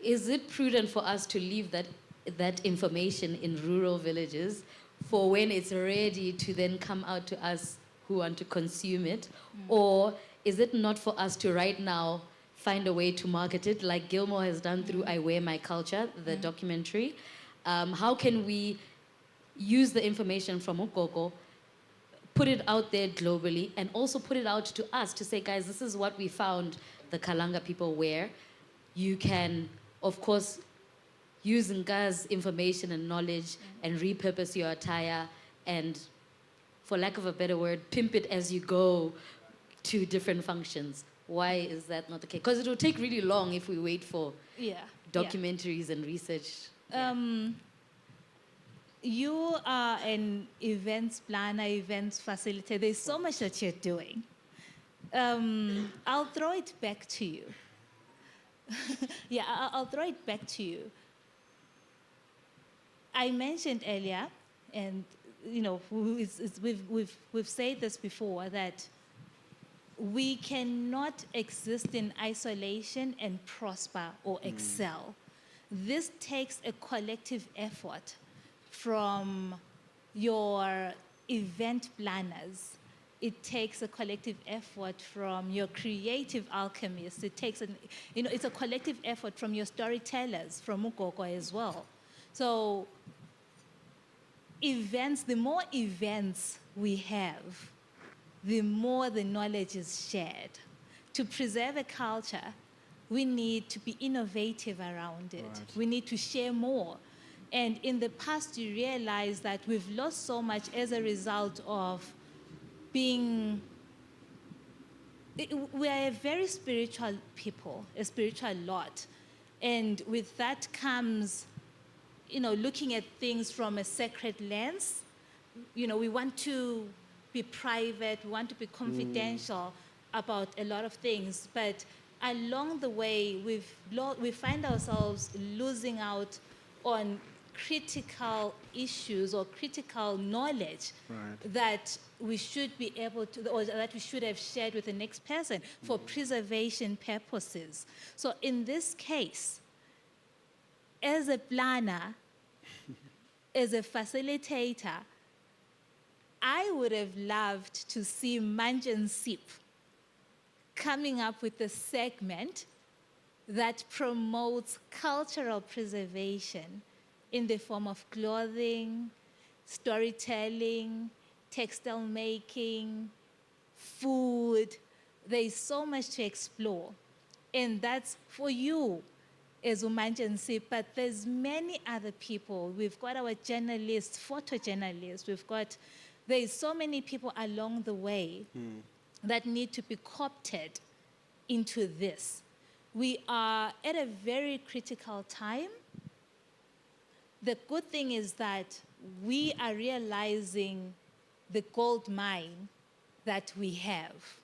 is it prudent for us to leave that information in rural villages for when it's ready to then come out to us who want to consume it? Or is it not for us to right now find a way to market it like Gilmore has done through I Wear My Culture, the documentary? How can we use the information from Ukoko, put it out there globally, and also put it out to us to say, guys, this is what we found the Kalanga people wear. You can, of course, use Nka's information and knowledge and repurpose your attire and, for lack of a better word, pimp it as you go to different functions. Why is that not the case? Because it will take really long if we wait for documentaries and research. You are an events planner, events facilitator. There's so much that you're doing. I'll throw it back to you. I'll throw it back to you. I mentioned earlier, and we've said this before, that we cannot exist in isolation and prosper or excel. This takes a collective effort from your event planners. It takes a collective effort from your creative alchemists. It takes it's a collective effort from your storytellers, from Ukoko as well. So events, the more events we have, the more the knowledge is shared. To preserve a culture, we need to be innovative around it. Right. We need to share more. And in the past, you realize that we've lost so much as a result of being... We are a very spiritual people, a spiritual lot. And with that comes, looking at things from a sacred lens. We want to be private, we want to be confidential about a lot of things, but along the way, we find ourselves losing out on critical issues or critical knowledge that we should be able to, or that we should have shared with the next person for preservation purposes. So in this case, as a planner, as a facilitator, I would have loved to see Nkanyeziyethu coming up with a segment that promotes cultural preservation in the form of clothing, storytelling, textile making, food. There is so much to explore. And that's for you as Nkanyeziyethu, but there's many other people. We've got our journalists, photojournalists, there's so many people along the way that need to be co-opted into this. We are at a very critical time. The good thing is that we are realizing the gold mine that we have.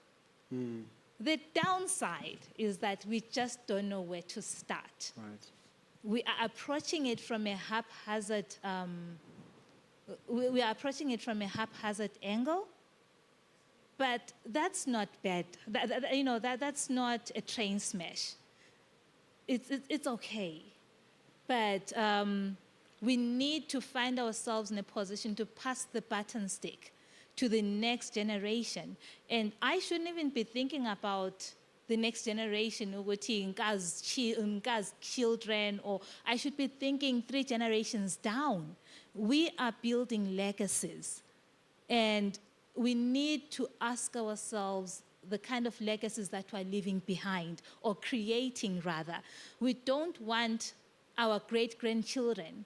The downside is that we just don't know where to start. Right. We are approaching it from a haphazard angle, but that's not bad. That's not a train smash. It's okay, but we need to find ourselves in a position to pass the baton stick to the next generation. And I shouldn't even be thinking about the next generation, Nka's children, or I should be thinking 3 generations down. We are building legacies, and we need to ask ourselves the kind of legacies that we're leaving behind, or creating rather. We don't want our great-grandchildren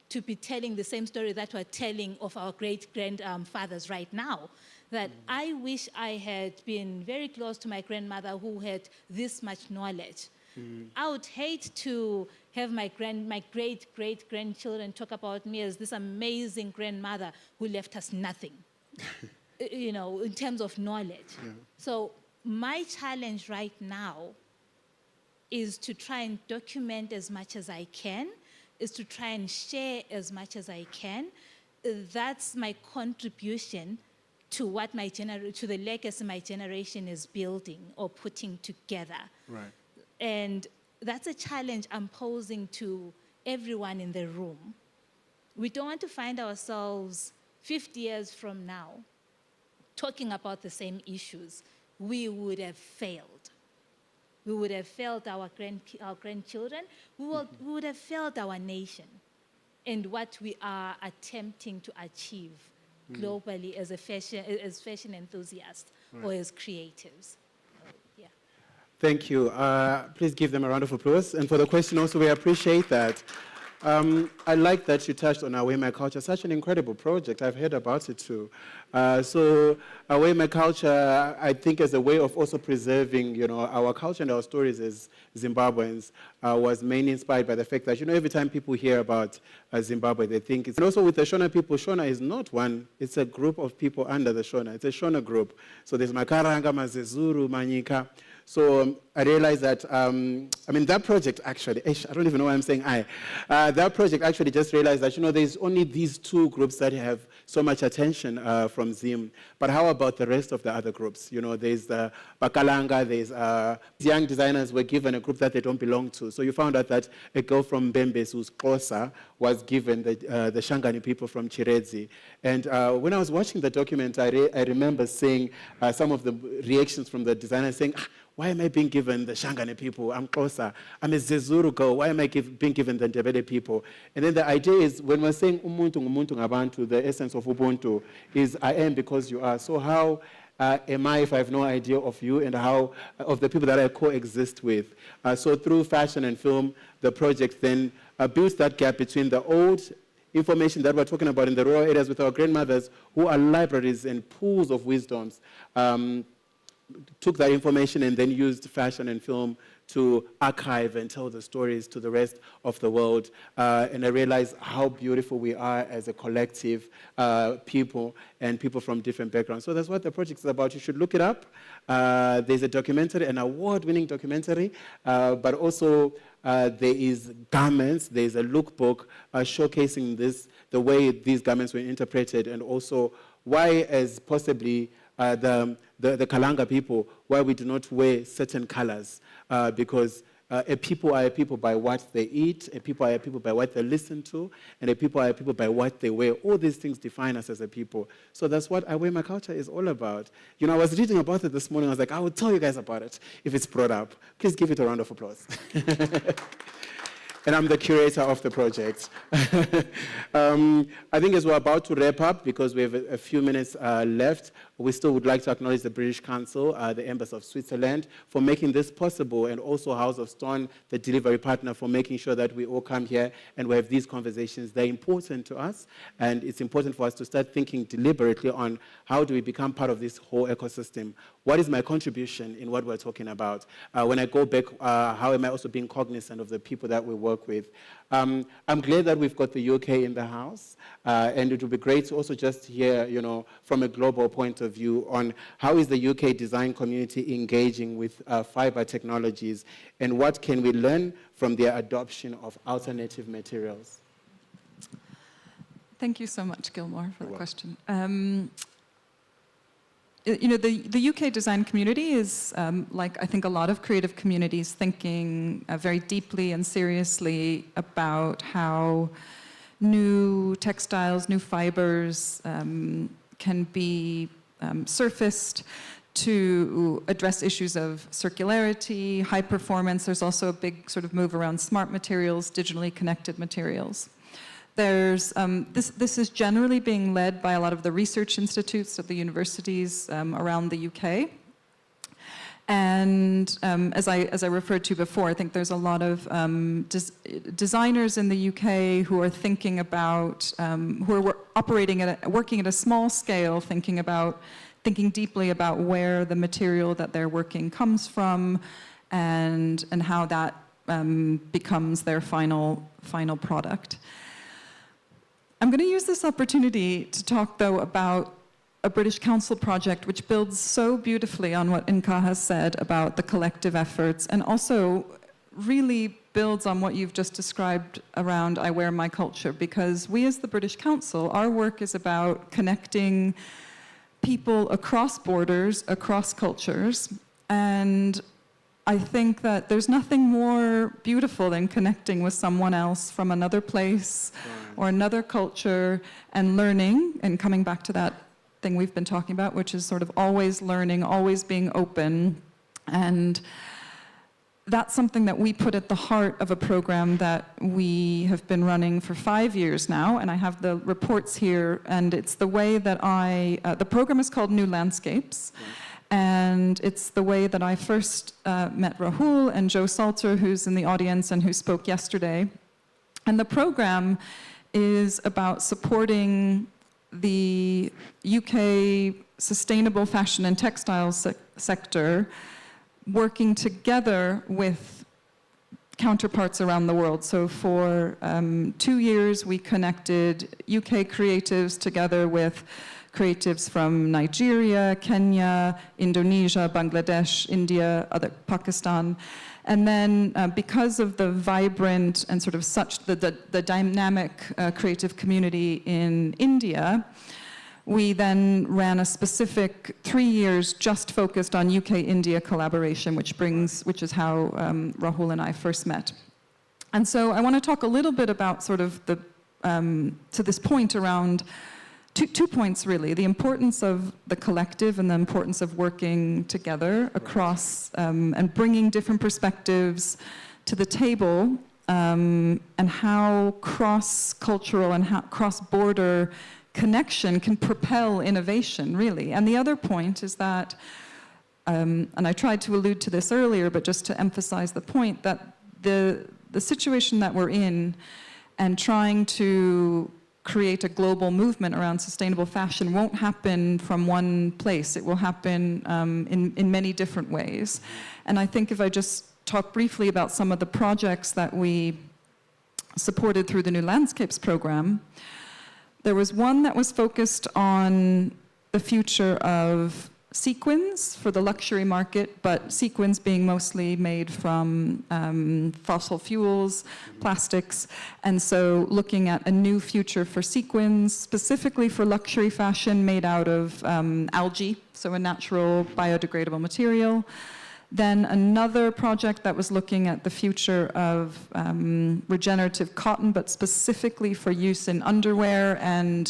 to be telling the same story that we're telling of our great-grandfathers right now. That I wish I had been very close to my grandmother who had this much knowledge. I would hate to have my great-great-grandchildren talk about me as this amazing grandmother who left us nothing, you know, in terms of knowledge. Yeah. So my challenge right now is to try and document as much as I can, is to try and share as much as I can. That's my contribution to what to the legacy my generation is building or putting together. Right. And that's a challenge I'm posing to everyone in the room. We don't want to find ourselves 50 years from now talking about the same issues. We would have failed. We would have failed our grandchildren. We would have failed our nation and what we are attempting to achieve globally as fashion enthusiasts or as creatives. Yeah. Thank you. Please give them a round of applause. And for the question also, we appreciate that. I like that you touched on Away My Culture, such an incredible project. I've heard about it too. So Away My Culture, I think as a way of also preserving, you know, our culture and our stories as Zimbabweans was mainly inspired by the fact that, you know, every time people hear about Zimbabwe, they think it's, and also with the Shona people, Shona is not one, it's a group of people under the Shona. It's a Shona group. So there's Makaranga, Mazezuru, Manyika. So I realized that, I mean, that project actually, I don't even know why I'm saying that project actually just realized that, you know, there's only these two groups that have so much attention from Zim. But how about the rest of the other groups? You know, there's the Bakalanga, there's young designers were given a group that they don't belong to. So you found out that a girl from Bembes, who's Xhosa, was given the Shangani people from Chiredzi. And when I was watching the document, I remember seeing some of the reactions from the designers saying, why am I being given the Shangani people? I'm Xhosa. I'm a Zezuru girl. Why am I being given the Ndebele people? And then the idea is, when we're saying Umuntu Ngumuntu Ngabantu, the essence of Ubuntu is I am because you are. So how am I if I have no idea of you and how of the people that I coexist with? So through fashion and film, the project then builds that gap between the old information that we're talking about in the rural areas with our grandmothers, who are libraries and pools of wisdoms, took that information and then used fashion and film to archive and tell the stories to the rest of the world. And I realized how beautiful we are as a collective people and people from different backgrounds. So that's what the project is about. You should look it up. There's a documentary, an award-winning documentary, but also there is garments. There's a lookbook showcasing the way these garments were interpreted, and also why, as possibly the Kalanga people, why we do not wear certain colors, because a people are a people by what they eat, a people are a people by what they listen to, and a people are a people by what they wear. All these things define us as a people. So that's what I Wear My Culture is all about. You know, I was reading about it this morning. I was like, I will tell you guys about it if it's brought up. Please give it a round of applause. And I'm the curator of the project. I think as we're about to wrap up, because we have a few minutes left, we still would like to acknowledge the British Council, the Embassy of Switzerland, for making this possible, and also Haus of Stone, the delivery partner, for making sure that we all come here and we have these conversations. They're important to us, and it's important for us to start thinking deliberately on how do we become part of this whole ecosystem. What is my contribution in what we're talking about? When I go back, how am I also being cognizant of the people that we work with? I'm glad that we've got the UK in the house, and it would be great to also just hear, you know, from a global point of view on how is the UK design community engaging with fiber technologies, and what can we learn from their adoption of alternative materials? Thank you so much, Gilmore, for the question. You know, the UK design community is, like I think a lot of creative communities, thinking very deeply and seriously about how new textiles, new fibers can be surfaced to address issues of circularity, high performance. There's also a big sort of move around smart materials, digitally connected materials. There's, this is generally being led by a lot of the research institutes at the universities around the UK. And as I referred to before, I think there's a lot of designers in the UK who are thinking about, who are working at a small scale, thinking deeply about where the material that they're working comes from, and how that becomes their final product. I'm going to use this opportunity to talk, though, about a British Council project which builds so beautifully on what Nka has said about the collective efforts, and also really builds on what you've just described around I Wear My Culture, because we as the British Council, our work is about connecting people across borders, across cultures, and I think that there's nothing more beautiful than connecting with someone else from another place or another culture and learning, and coming back to that thing we've been talking about, which is sort of always learning, always being open. And that's something that we put at the heart of a program that we have been running for 5 years now, and I have the reports here, and it's the way that the program is called New Landscapes, and it's the way that I first met Rahul and Joe Salter, who's in the audience and who spoke yesterday. And the program is about supporting the UK sustainable fashion and textiles sector, working together with counterparts around the world. So for 2 years, we connected UK creatives together with creatives from Nigeria, Kenya, Indonesia, Bangladesh, India, Pakistan. And then because of the vibrant and sort of the dynamic creative community in India, we then ran a specific 3 years just focused on UK-India collaboration, which is how Rahul and I first met. And so I want to talk a little bit about sort of to this point around two points, really: the importance of the collective and the importance of working together across and bringing different perspectives to the table, and how cross-cultural and how cross-border connection can propel innovation, really. And the other point is that, and I tried to allude to this earlier, but just to emphasize the point, that the situation that we're in and trying to create a global movement around sustainable fashion won't happen from one place. It will happen in many different ways. And I think if I just talk briefly about some of the projects that we supported through the New Landscapes program, there was one that was focused on the future of sequins for the luxury market, but sequins being mostly made from fossil fuels, plastics, and so looking at a new future for sequins, specifically for luxury fashion made out of algae, so a natural biodegradable material. Then another project that was looking at the future of regenerative cotton, but specifically for use in underwear, and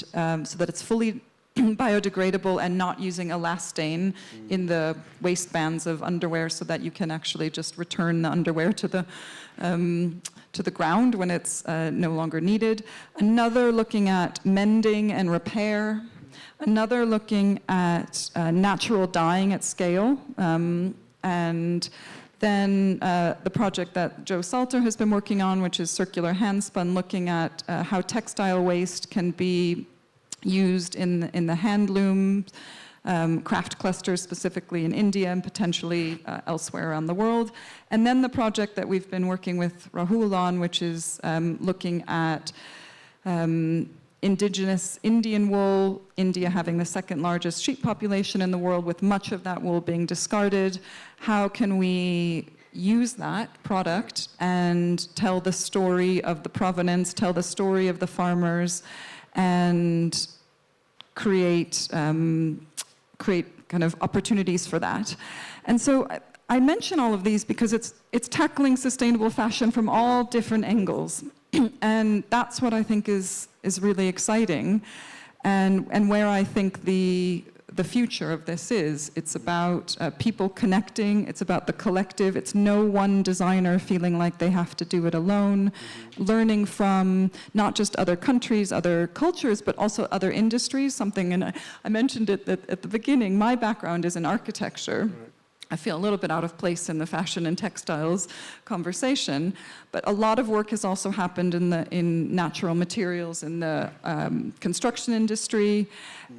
so that it's fully biodegradable and not using elastane in the waistbands of underwear, so that you can actually just return the underwear to the ground when it's no longer needed. Another looking at mending and repair. Another looking at natural dyeing at scale. And then the project that Joe Salter has been working on, which is circular handspun, looking at how textile waste can be used in the handloom craft clusters, specifically in India and potentially elsewhere around the world. And then the project that we've been working with Rahul on, which is looking at indigenous Indian wool, India having the second largest sheep population in the world, with much of that wool being discarded. How can we use that product and tell the story of the provenance, tell the story of the farmers, and create kind of opportunities for that? And so I mention all of these because it's tackling sustainable fashion from all different angles. And that's what I think is really exciting, and where I think the future of this is. It's about people connecting, it's about the collective, it's no one designer feeling like they have to do it alone, learning from not just other countries, other cultures, but also other industries. Something, and I mentioned it at the beginning, my background is in architecture. I feel a little bit out of place in the fashion and textiles conversation, but a lot of work has also happened in natural materials, in the construction industry,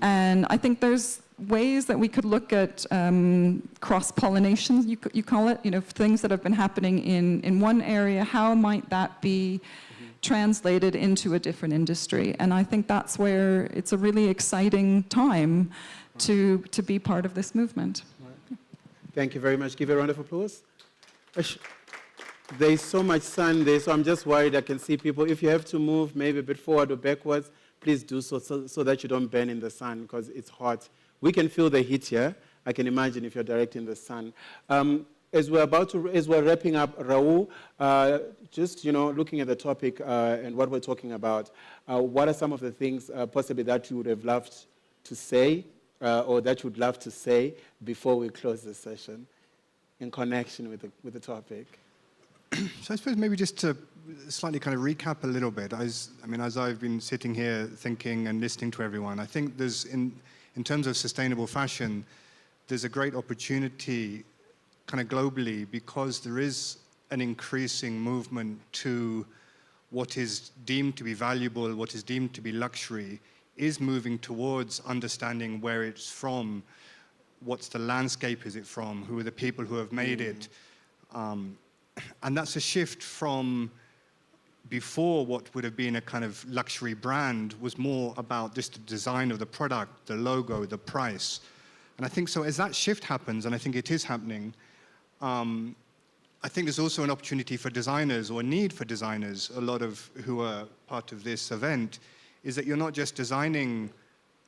and I think there's ways that we could look at cross-pollination, you call it, things that have been happening in one area, how might that be translated into a different industry? And I think that's where it's a really exciting time to be part of this movement. Thank you very much. Give a round of applause. There's so much sun there, so I'm just worried I can see people. If you have to move maybe a bit forward or backwards, please do so that you don't burn in the sun, because it's hot. We can feel the heat here. I can imagine if you're directing the sun. As we're wrapping up, Rahul, just looking at the topic and what we're talking about, what are some of the things possibly that you would have loved to say or that you would love to say before we close the session in connection with the topic? So I suppose maybe just to slightly kind of recap a little bit, as I've been sitting here thinking and listening to everyone, I think there's, in terms of sustainable fashion, there's a great opportunity kind of globally, because there is an increasing movement to what is deemed to be valuable, what is deemed to be luxury, is moving towards understanding where it's from, what's the landscape is it from, who are the people who have made it. And that's a shift from before what would have been a kind of luxury brand was more about just the design of the product, the logo, the price. And I think so as that shift happens, and I think it is happening, I think there's also an opportunity for designers, or a need for designers, a lot of who are part of this event, is that you're not just designing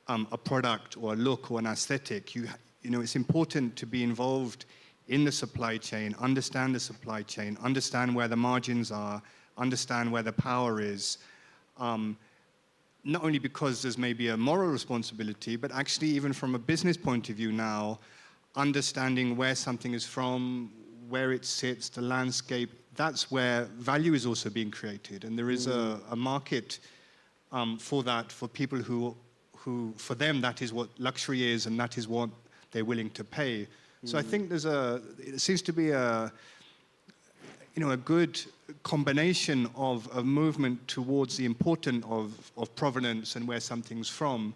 a product or a look or an aesthetic. It's important to be involved in the supply chain, understand the supply chain, understand where the margins are, understand where the power is, not only because there's maybe a moral responsibility, but actually even from a business point of view now, understanding where something is from, where it sits, the landscape, that's where value is also being created. And there is a market for that, for people who, for them, that is what luxury is, and that is what they're willing to pay. So I think it seems to be a good combination of a movement towards the importance of provenance and where something's from.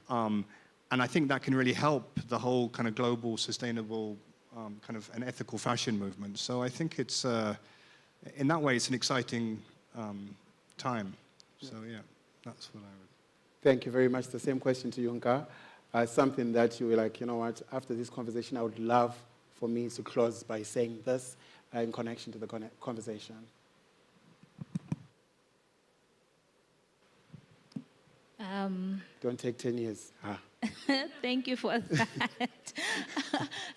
And I think that can really help the whole kind of global, sustainable, kind of an ethical fashion movement. So I think it's, in that way, it's an exciting time. So yeah, that's what I would. Thank you very much. The same question to you, Nka. Something that you were like, after this conversation, I would love for me to close by saying this in connection to the conversation. Don't take 10 years. Thank you for that.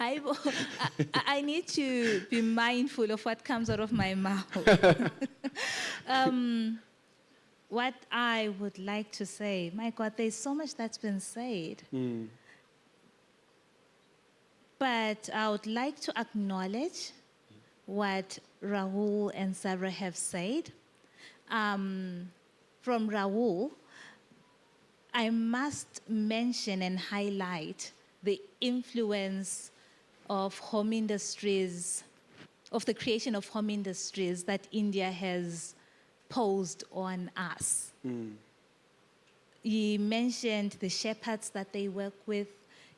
I need to be mindful of what comes out of my mouth. What I would like to say, my God, there's so much that's been said. But I would like to acknowledge what Rahul and Sevra have said. From Rahul, I must mention and highlight the influence of home industries, of the creation of home industries that India has posed on us. He mentioned the shepherds that they work with.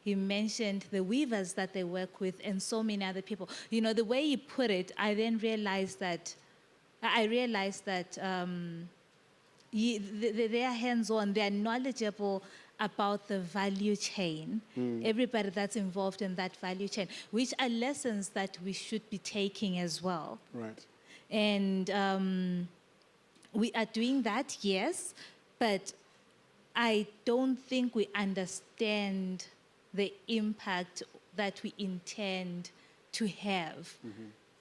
He mentioned the weavers that they work with, and so many other people. The way he put it, I then realized that, they are hands-on, they are knowledgeable about the value chain, everybody that's involved in that value chain, which are lessons that we should be taking as well. Right. And we are doing that, yes, but I don't think we understand the impact that we intend to have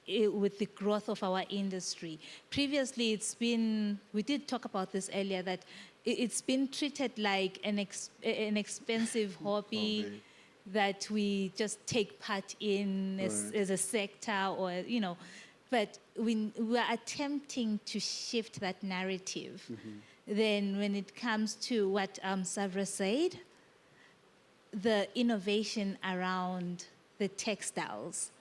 with the growth of our industry. Previously, we did talk about this earlier, that it's been treated like an expensive hobby that we just take part in as a sector, or, but we are attempting to shift that narrative. Then when it comes to what Sevra said, the innovation around the textiles,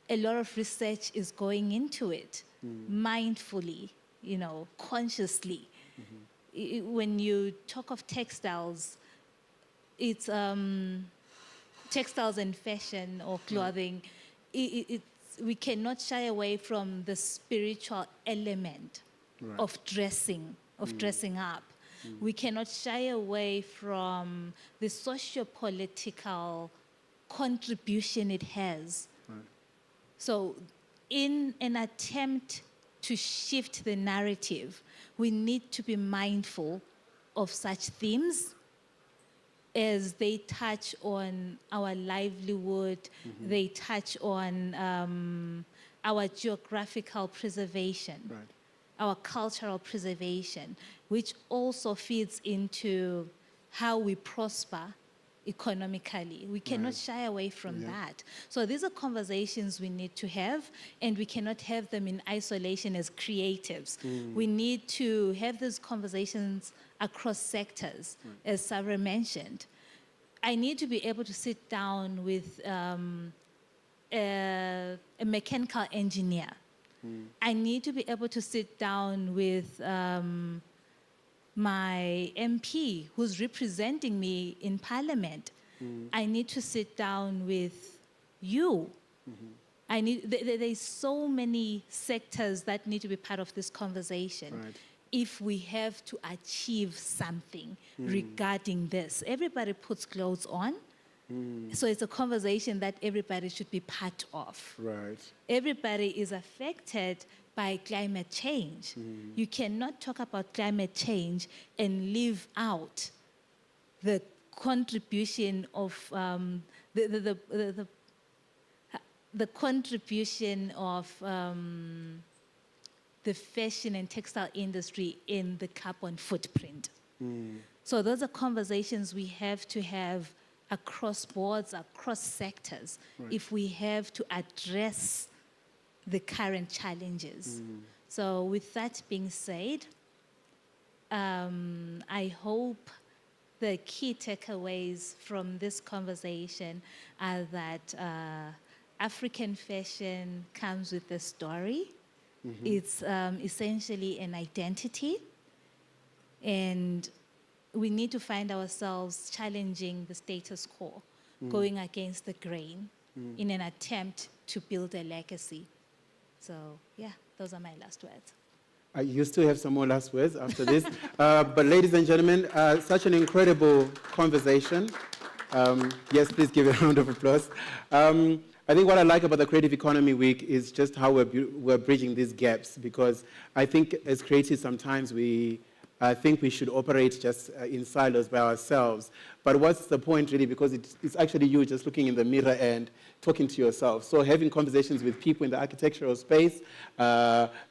a lot of research is going into it, mindfully, consciously. When you talk of textiles, it's textiles and fashion or clothing. We cannot shy away from the spiritual element of dressing, dressing up. We cannot shy away from the socio-political contribution it has. So in an attempt to shift the narrative, we need to be mindful of such themes as they touch on our livelihood, they touch on our geographical preservation, our cultural preservation, which also feeds into how we prosper economically. We cannot shy away from that. So these are conversations we need to have, and we cannot have them in isolation as creatives. We need to have these conversations across sectors, as Sevra mentioned. I need to be able to sit down with a mechanical engineer. I need to be able to sit down with my MP who's representing me in Parliament. I need to sit down with you. There's so many sectors that need to be part of this conversation. If we have to achieve something regarding this. Everybody puts clothes on, so it's a conversation that everybody should be part of. Everybody is affected by climate change. You cannot talk about climate change and leave out the contribution of the contribution of the fashion and textile industry in the carbon footprint. So those are conversations we have to have across boards, across sectors, if we have to address the current challenges. So with that being said, I hope the key takeaways from this conversation are that African fashion comes with a story. It's essentially an identity, and we need to find ourselves challenging the status quo, going against the grain in an attempt to build a legacy. So, those are my last words. You still have some more last words after this. But ladies and gentlemen, such an incredible conversation. Yes, please give a round of applause. I think what I like about the Creative Economy Week is just how we're bridging these gaps, because I think as creatives sometimes I think we should operate just in silos by ourselves. But what's the point really? Because it's actually you just looking in the mirror and talking to yourself. So having conversations with people in the architectural space,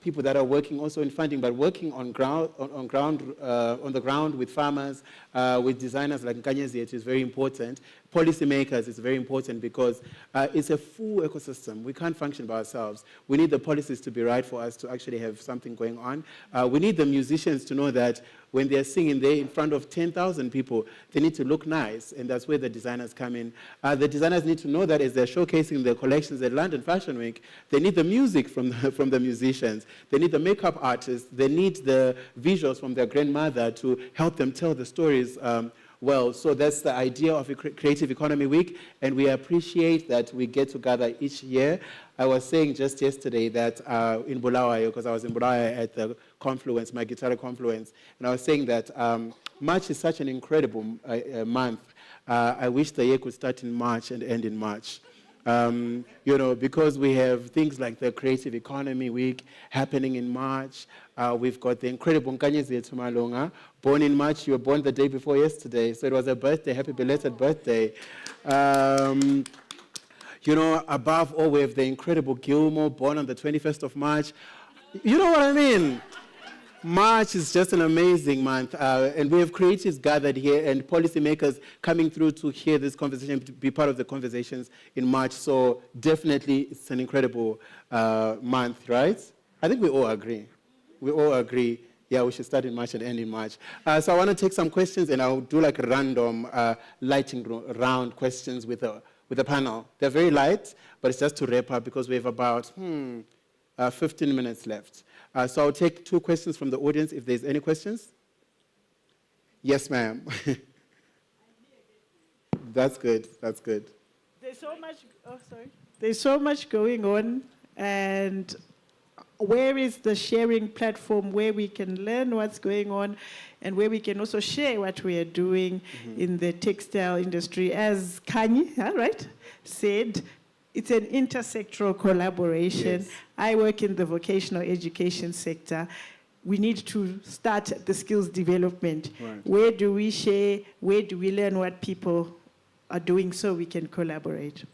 people that are working also in funding, but working on the ground with farmers, with designers like Nkanyeziyethu is very important. Policymakers is very important because it's a full ecosystem. We can't function by ourselves. We need the policies to be right for us to actually have something going on. We need the musicians to know that when they're singing there in front of 10,000 people, they need to look nice, and that's where the designers come in. The designers need to know that as they're showcasing their collections at London Fashion Week, they need the music from the musicians. They need the makeup artists. They need the visuals from their grandmother to help them tell the stories well. So that's the idea of a Creative Economy Week, and we appreciate that we get together each year. I was saying just yesterday that in Bulawayo, because I was in Bulawayo at the Confluence, my guitar Confluence, and I was saying that March is such an incredible month. I wish the year could start in March and end in March. Because we have things like the Creative Economy Week happening in March. We've got the incredible Nkanyeziyethu Malunga, born in March. You were born the day before yesterday, so it was a birthday. Happy belated birthday. Above all, we have the incredible Gilmore, born on the 21st of March. You know what I mean? March is just an amazing month, and we have creatives gathered here and policymakers coming through to hear this conversation, to be part of the conversations in March. So definitely it's an incredible month, right? I think we all agree. We all agree, yeah, we should start in March and end in March. So I want to take some questions, and I'll do like a random lightning round questions with with the panel. They're very light, but it's just to wrap up because we have about 15 minutes left. So I'll take 2 questions from the audience if there's any questions. Yes, ma'am. That's good. That's good. There's so much going on, and where is the sharing platform where we can learn what's going on and where we can also share what we are doing in the textile industry? As Nkanyeziyethu said, it's an intersectoral collaboration. Yes. I work in the vocational education sector. We need to start at the skills development. Right. Where do we share? Where do we learn what people are doing so we can collaborate?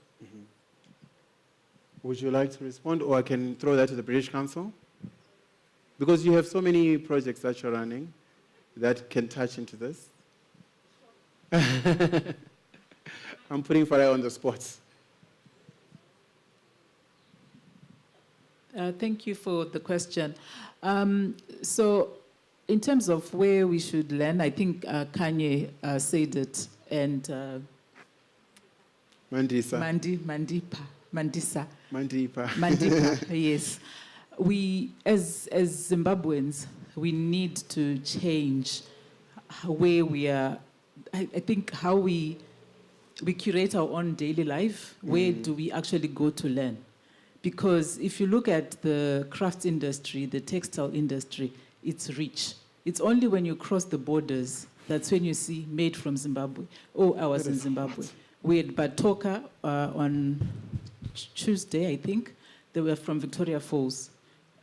Would you like to respond, or I can throw that to the British Council? Because you have so many projects that you're running that can touch into this. I'm putting Farah on the spot. Thank you for the question. So in terms of where we should learn, I think Kanye said it, and Mandipa, yes. We, as Zimbabweans, we need to change where we are. I think how we curate our own daily life. Where do we actually go to learn? Because if you look at the crafts industry, the textile industry, it's rich. It's only when you cross the borders that's when you see made from Zimbabwe. Oh, I was in Zimbabwe. We had Batoka on Tuesday, I think. They were from Victoria Falls.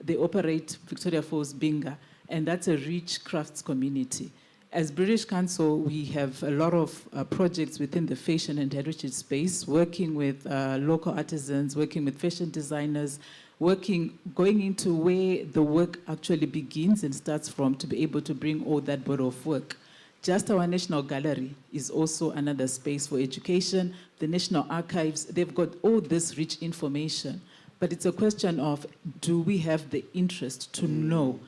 They operate Victoria Falls Binga, and that's a rich crafts community. As British Council, we have a lot of projects within the fashion and heritage space, working with local artisans, working with fashion designers, going into where the work actually begins and starts from to be able to bring all that body of work. Just our National Gallery is also another space for education. The National Archives, they've got all this rich information, but it's a question of, do we have the interest to know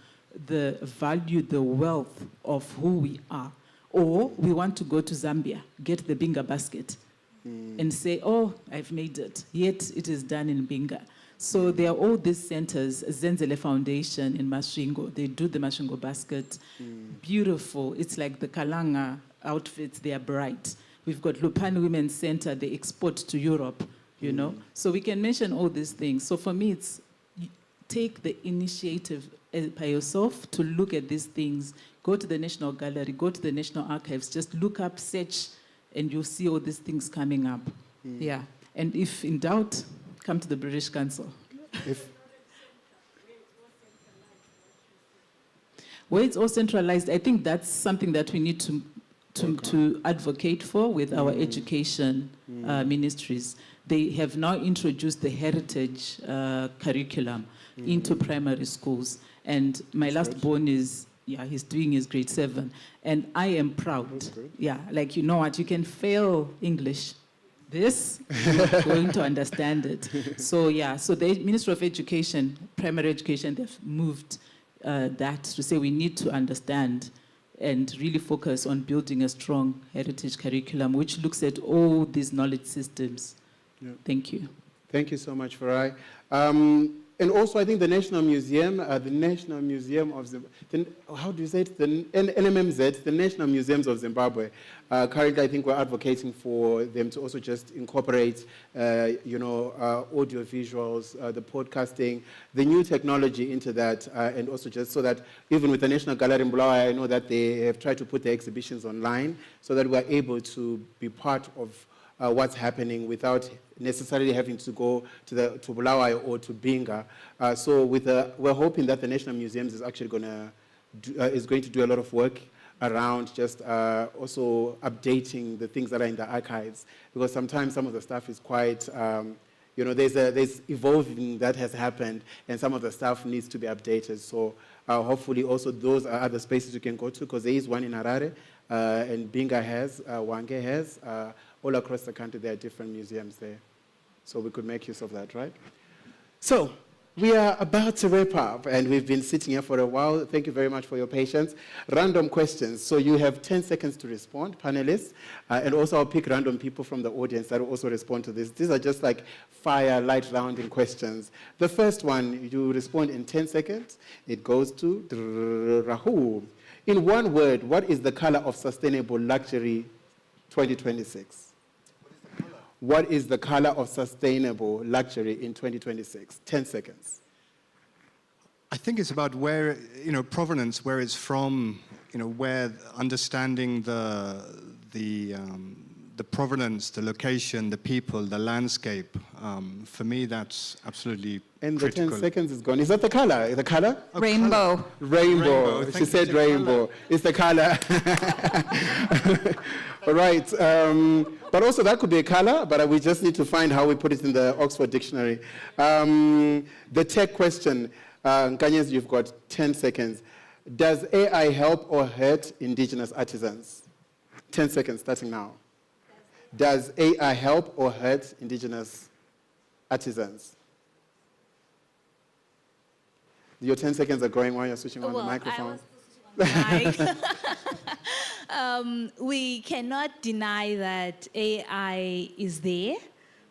the value, the wealth of who we are? Or we want to go to Zambia, get the Binga basket, and say, oh, I've made it, yet it is done in Binga. So there are all these centers, Zenzele Foundation in Masvingo, they do the Masvingo basket, beautiful. It's like the Kalanga outfits, they are bright. We've got Lupani Women's Center, they export to Europe, you know? So we can mention all these things. So for me, it's take the initiative by yourself to look at these things. Go to the National Gallery, go to the National Archives, just look up, search, and you'll see all these things coming up. Yeah, and if in doubt, come to the British Council. Where it's all centralized, I think that's something that we need to advocate for with our education ministries. They have now introduced the heritage curriculum into primary schools. And my last born is, he's doing his grade 7. And I am proud. Yeah, like, you know what, you can fail English. This, you're going to understand it. So, so the Ministry of Education, primary education, they've moved that to say we need to understand and really focus on building a strong heritage curriculum, which looks at all these knowledge systems. Yeah. Thank you. Thank you so much, Farai. And also, I think the National Museum of Zimbabwe, how do you say it? The NMMZ, the National Museums of Zimbabwe. Currently, I think we're advocating for them to also just incorporate, audio visuals, the podcasting, the new technology into that, and also just so that even with the National Gallery in Bulawayo, I know that they have tried to put their exhibitions online so that we're able to be part of what's happening without necessarily having to go to Bulawayo or to Binga. So we're hoping that the National Museums is actually going to do a lot of work around just also updating the things that are in the archives, because sometimes some of the stuff is quite, there's evolving that has happened, and some of the stuff needs to be updated. So hopefully also those are other spaces you can go to, because there is one in Harare, and Binga has, Wange has, all across the country there are different museums there. So we could make use of that, right? So We are about to wrap up, and we've been sitting here for a while. Thank you very much for your patience. Random questions. So you have 10 seconds to respond, panelists. And also I'll pick random people from the audience that will also respond to this. These are just like fire, light rounding questions. The first one, you respond in 10 seconds. It goes to Rahul. In one word, what is the color of sustainable luxury 2026? What is the color of sustainable luxury in 2026? 10 seconds. I think it's about where, provenance, where it's from, where understanding the provenance, the location, the people, the landscape. For me, that's absolutely and critical. The 10 seconds is gone. Is that the color? The color? Oh, rainbow. Color. Rainbow. She said rainbow. It's the color. All right. But also that could be a color, but we just need to find how we put it in the Oxford Dictionary. The tech question, Nkanyeziyethu, you've got 10 seconds. Does AI help or hurt indigenous artisans? 10 seconds, starting now. Does AI help or hurt indigenous artisans? Your 10 seconds are going while you're switching on the microphone. We cannot deny that AI is there.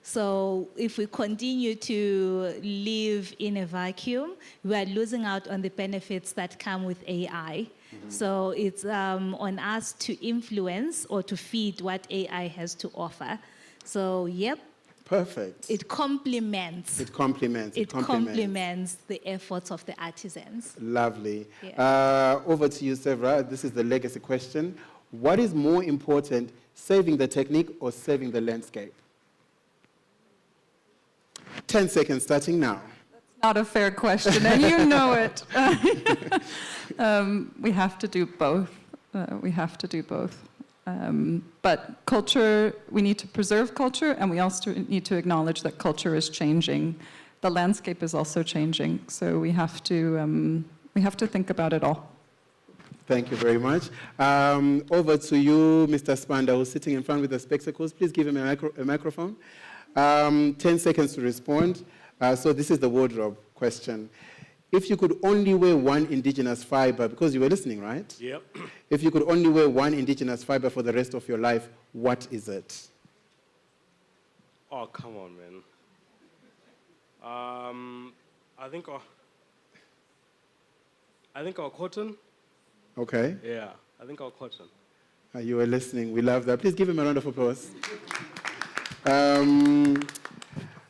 So if we continue to live in a vacuum, we are losing out on the benefits that come with AI. Mm-hmm. So it's on us to influence or to feed what AI has to offer. So, yep. Perfect. It complements. It complements. It complements the efforts of the artisans. Lovely. Yeah. Over to you, Sevra. This is the legacy question. What is more important, saving the technique or saving the landscape? 10 seconds, starting now. That's not a fair question, and you know it. We have to do both. But culture, we need to preserve culture, and we also need to acknowledge that culture is changing. The landscape is also changing, so we have to think about it all. Thank you very much. Over to you, Mr. Spanda, who's sitting in front with the spectacles. Please give him a microphone. 10 seconds to respond. So this is the wardrobe question. If you could only wear one indigenous fiber, because you were listening, right? Yep. If you could only wear one indigenous fiber for the rest of your life, what is it? Oh, come on, man. I think our cotton. Okay. Yeah, I think our cotton. You were listening. We love that. Please give him a round of applause.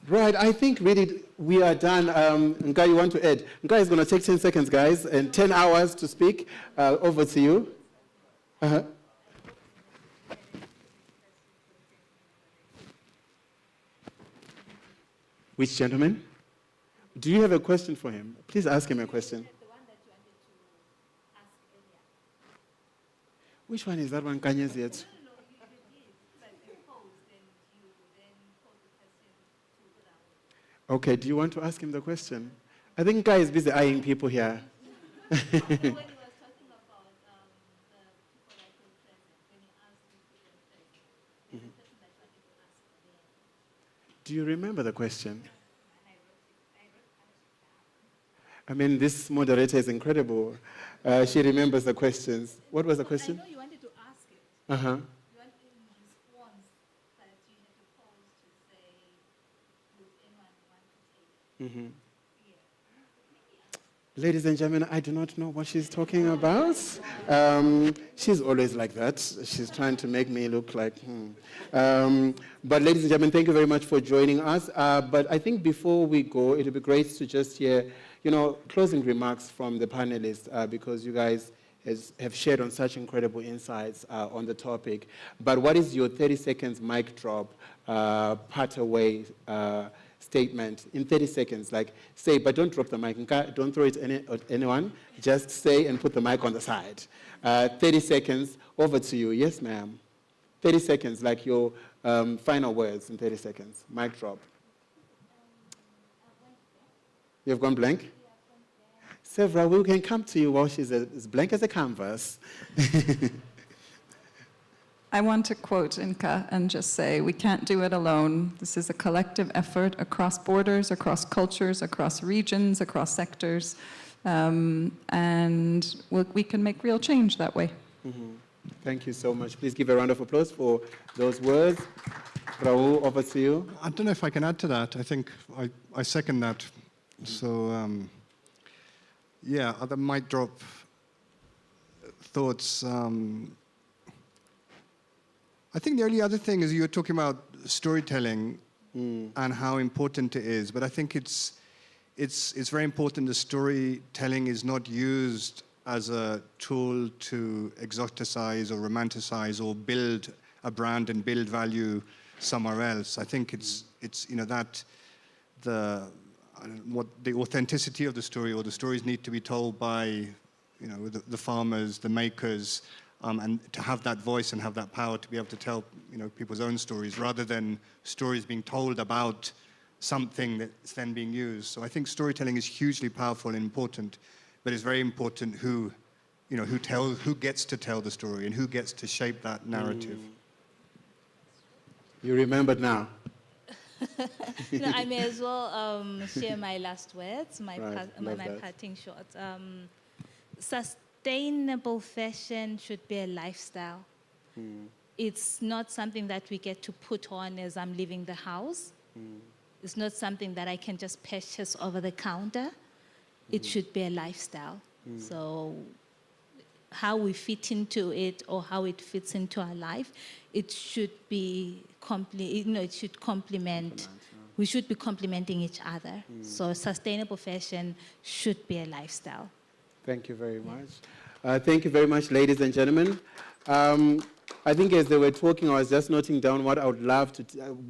Right, I think really we are done. Nkai, you want to add? Nkai is going to take 10 seconds, guys, and 10 hours to speak. Over to you. Which gentleman? Do you have a question for him? Please ask him a question. Which one is that one, Nkanyeziyethu? Okay, do you want to ask him the question? I think Guy is busy eyeing people here. When he was talking about the people that were present, when he asked the people present, the person that wanted to ask them. Do you remember the question? I mean, this moderator is incredible. She remembers the questions. What was the question? I know you wanted to ask it. Uh-huh. You wanted in response that you had to pause to say, would anyone want to take it? Mm-hmm. Ladies and gentlemen, I do not know what she's talking about. She's always like that. She's trying to make me look like, But ladies and gentlemen, thank you very much for joining us. But I think before we go, it would be great to just hear, closing remarks from the panelists, because you guys have shared on such incredible insights on the topic. But what is your 30 seconds mic drop, part away statement in 30 seconds? Like, say, but don't drop the mic. Don't throw it at anyone. Just say and put the mic on the side. 30 seconds. Over to you. Yes, ma'am. 30 seconds, like your final words in 30 seconds. Mic drop. You've gone blank? Sevra, we can come to you while she's as blank as a canvas. I want to quote Nka and just say, we can't do it alone. This is a collective effort across borders, across cultures, across regions, across sectors. And we can make real change that way. Mm-hmm. Thank you so much. Please give a round of applause for those words. Rahul, over to you. I don't know if I can add to that. I think I second that. So, yeah, other mic drop thoughts. I think the only other thing is you were talking about storytelling and how important it is. But I think it's very important that storytelling is not used as a tool to exoticize or romanticize or build a brand and build value somewhere else. I think it's that what the authenticity of the story, or the stories need to be told by the farmers, the makers, and to have that voice and have that power to be able to tell people's own stories rather than stories being told about something that's then being used. So I think storytelling is hugely powerful and important, but it's very important who gets to tell the story and who gets to shape that narrative. You remembered now. No, I may as well share my last words, my that. parting shots. Sustainable fashion should be a lifestyle. It's not something that we get to put on as I'm leaving the house. It's not something that I can just purchase over the counter. It should be a lifestyle. So how we fit into it or how it fits into our life, it should be it should complement. We should be complementing each other. So sustainable fashion should be a lifestyle. Thank you very much. Thank you very much, ladies and gentlemen. I think as they were talking, I was just noting down what I would love to,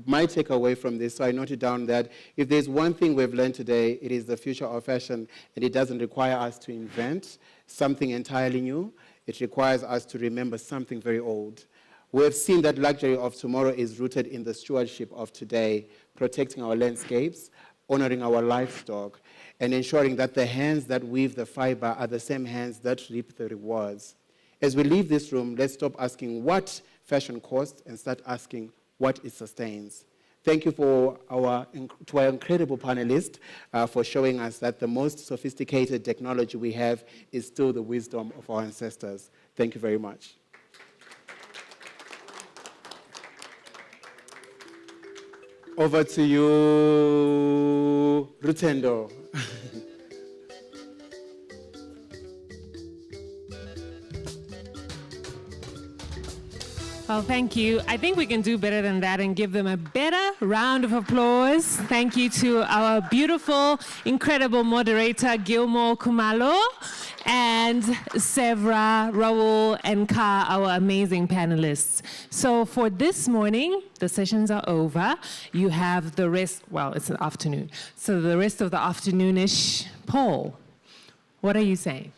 my takeaway from this. So I noted down that if there's one thing we've learned today, it is the future of fashion, and it doesn't require us to invent something entirely new. It requires us to remember something very old. We have seen that luxury of tomorrow is rooted in the stewardship of today, protecting our landscapes, honoring our livestock, and ensuring that the hands that weave the fiber are the same hands that reap the rewards. As we leave this room, let's stop asking what fashion costs and start asking what it sustains. Thank you to our incredible panelists for showing us that the most sophisticated technology we have is still the wisdom of our ancestors. Thank you very much. Over to you, Rutendo. Well, thank you. I think we can do better than that and give them a better round of applause. Thank you to our beautiful, incredible moderator, Gilmore, Khumalo, and Sevra, Rahul, and Ka, our amazing panelists. So for this morning, the sessions are over. You have the rest, well, it's an afternoon. So the rest of the afternoonish poll. What are you saying?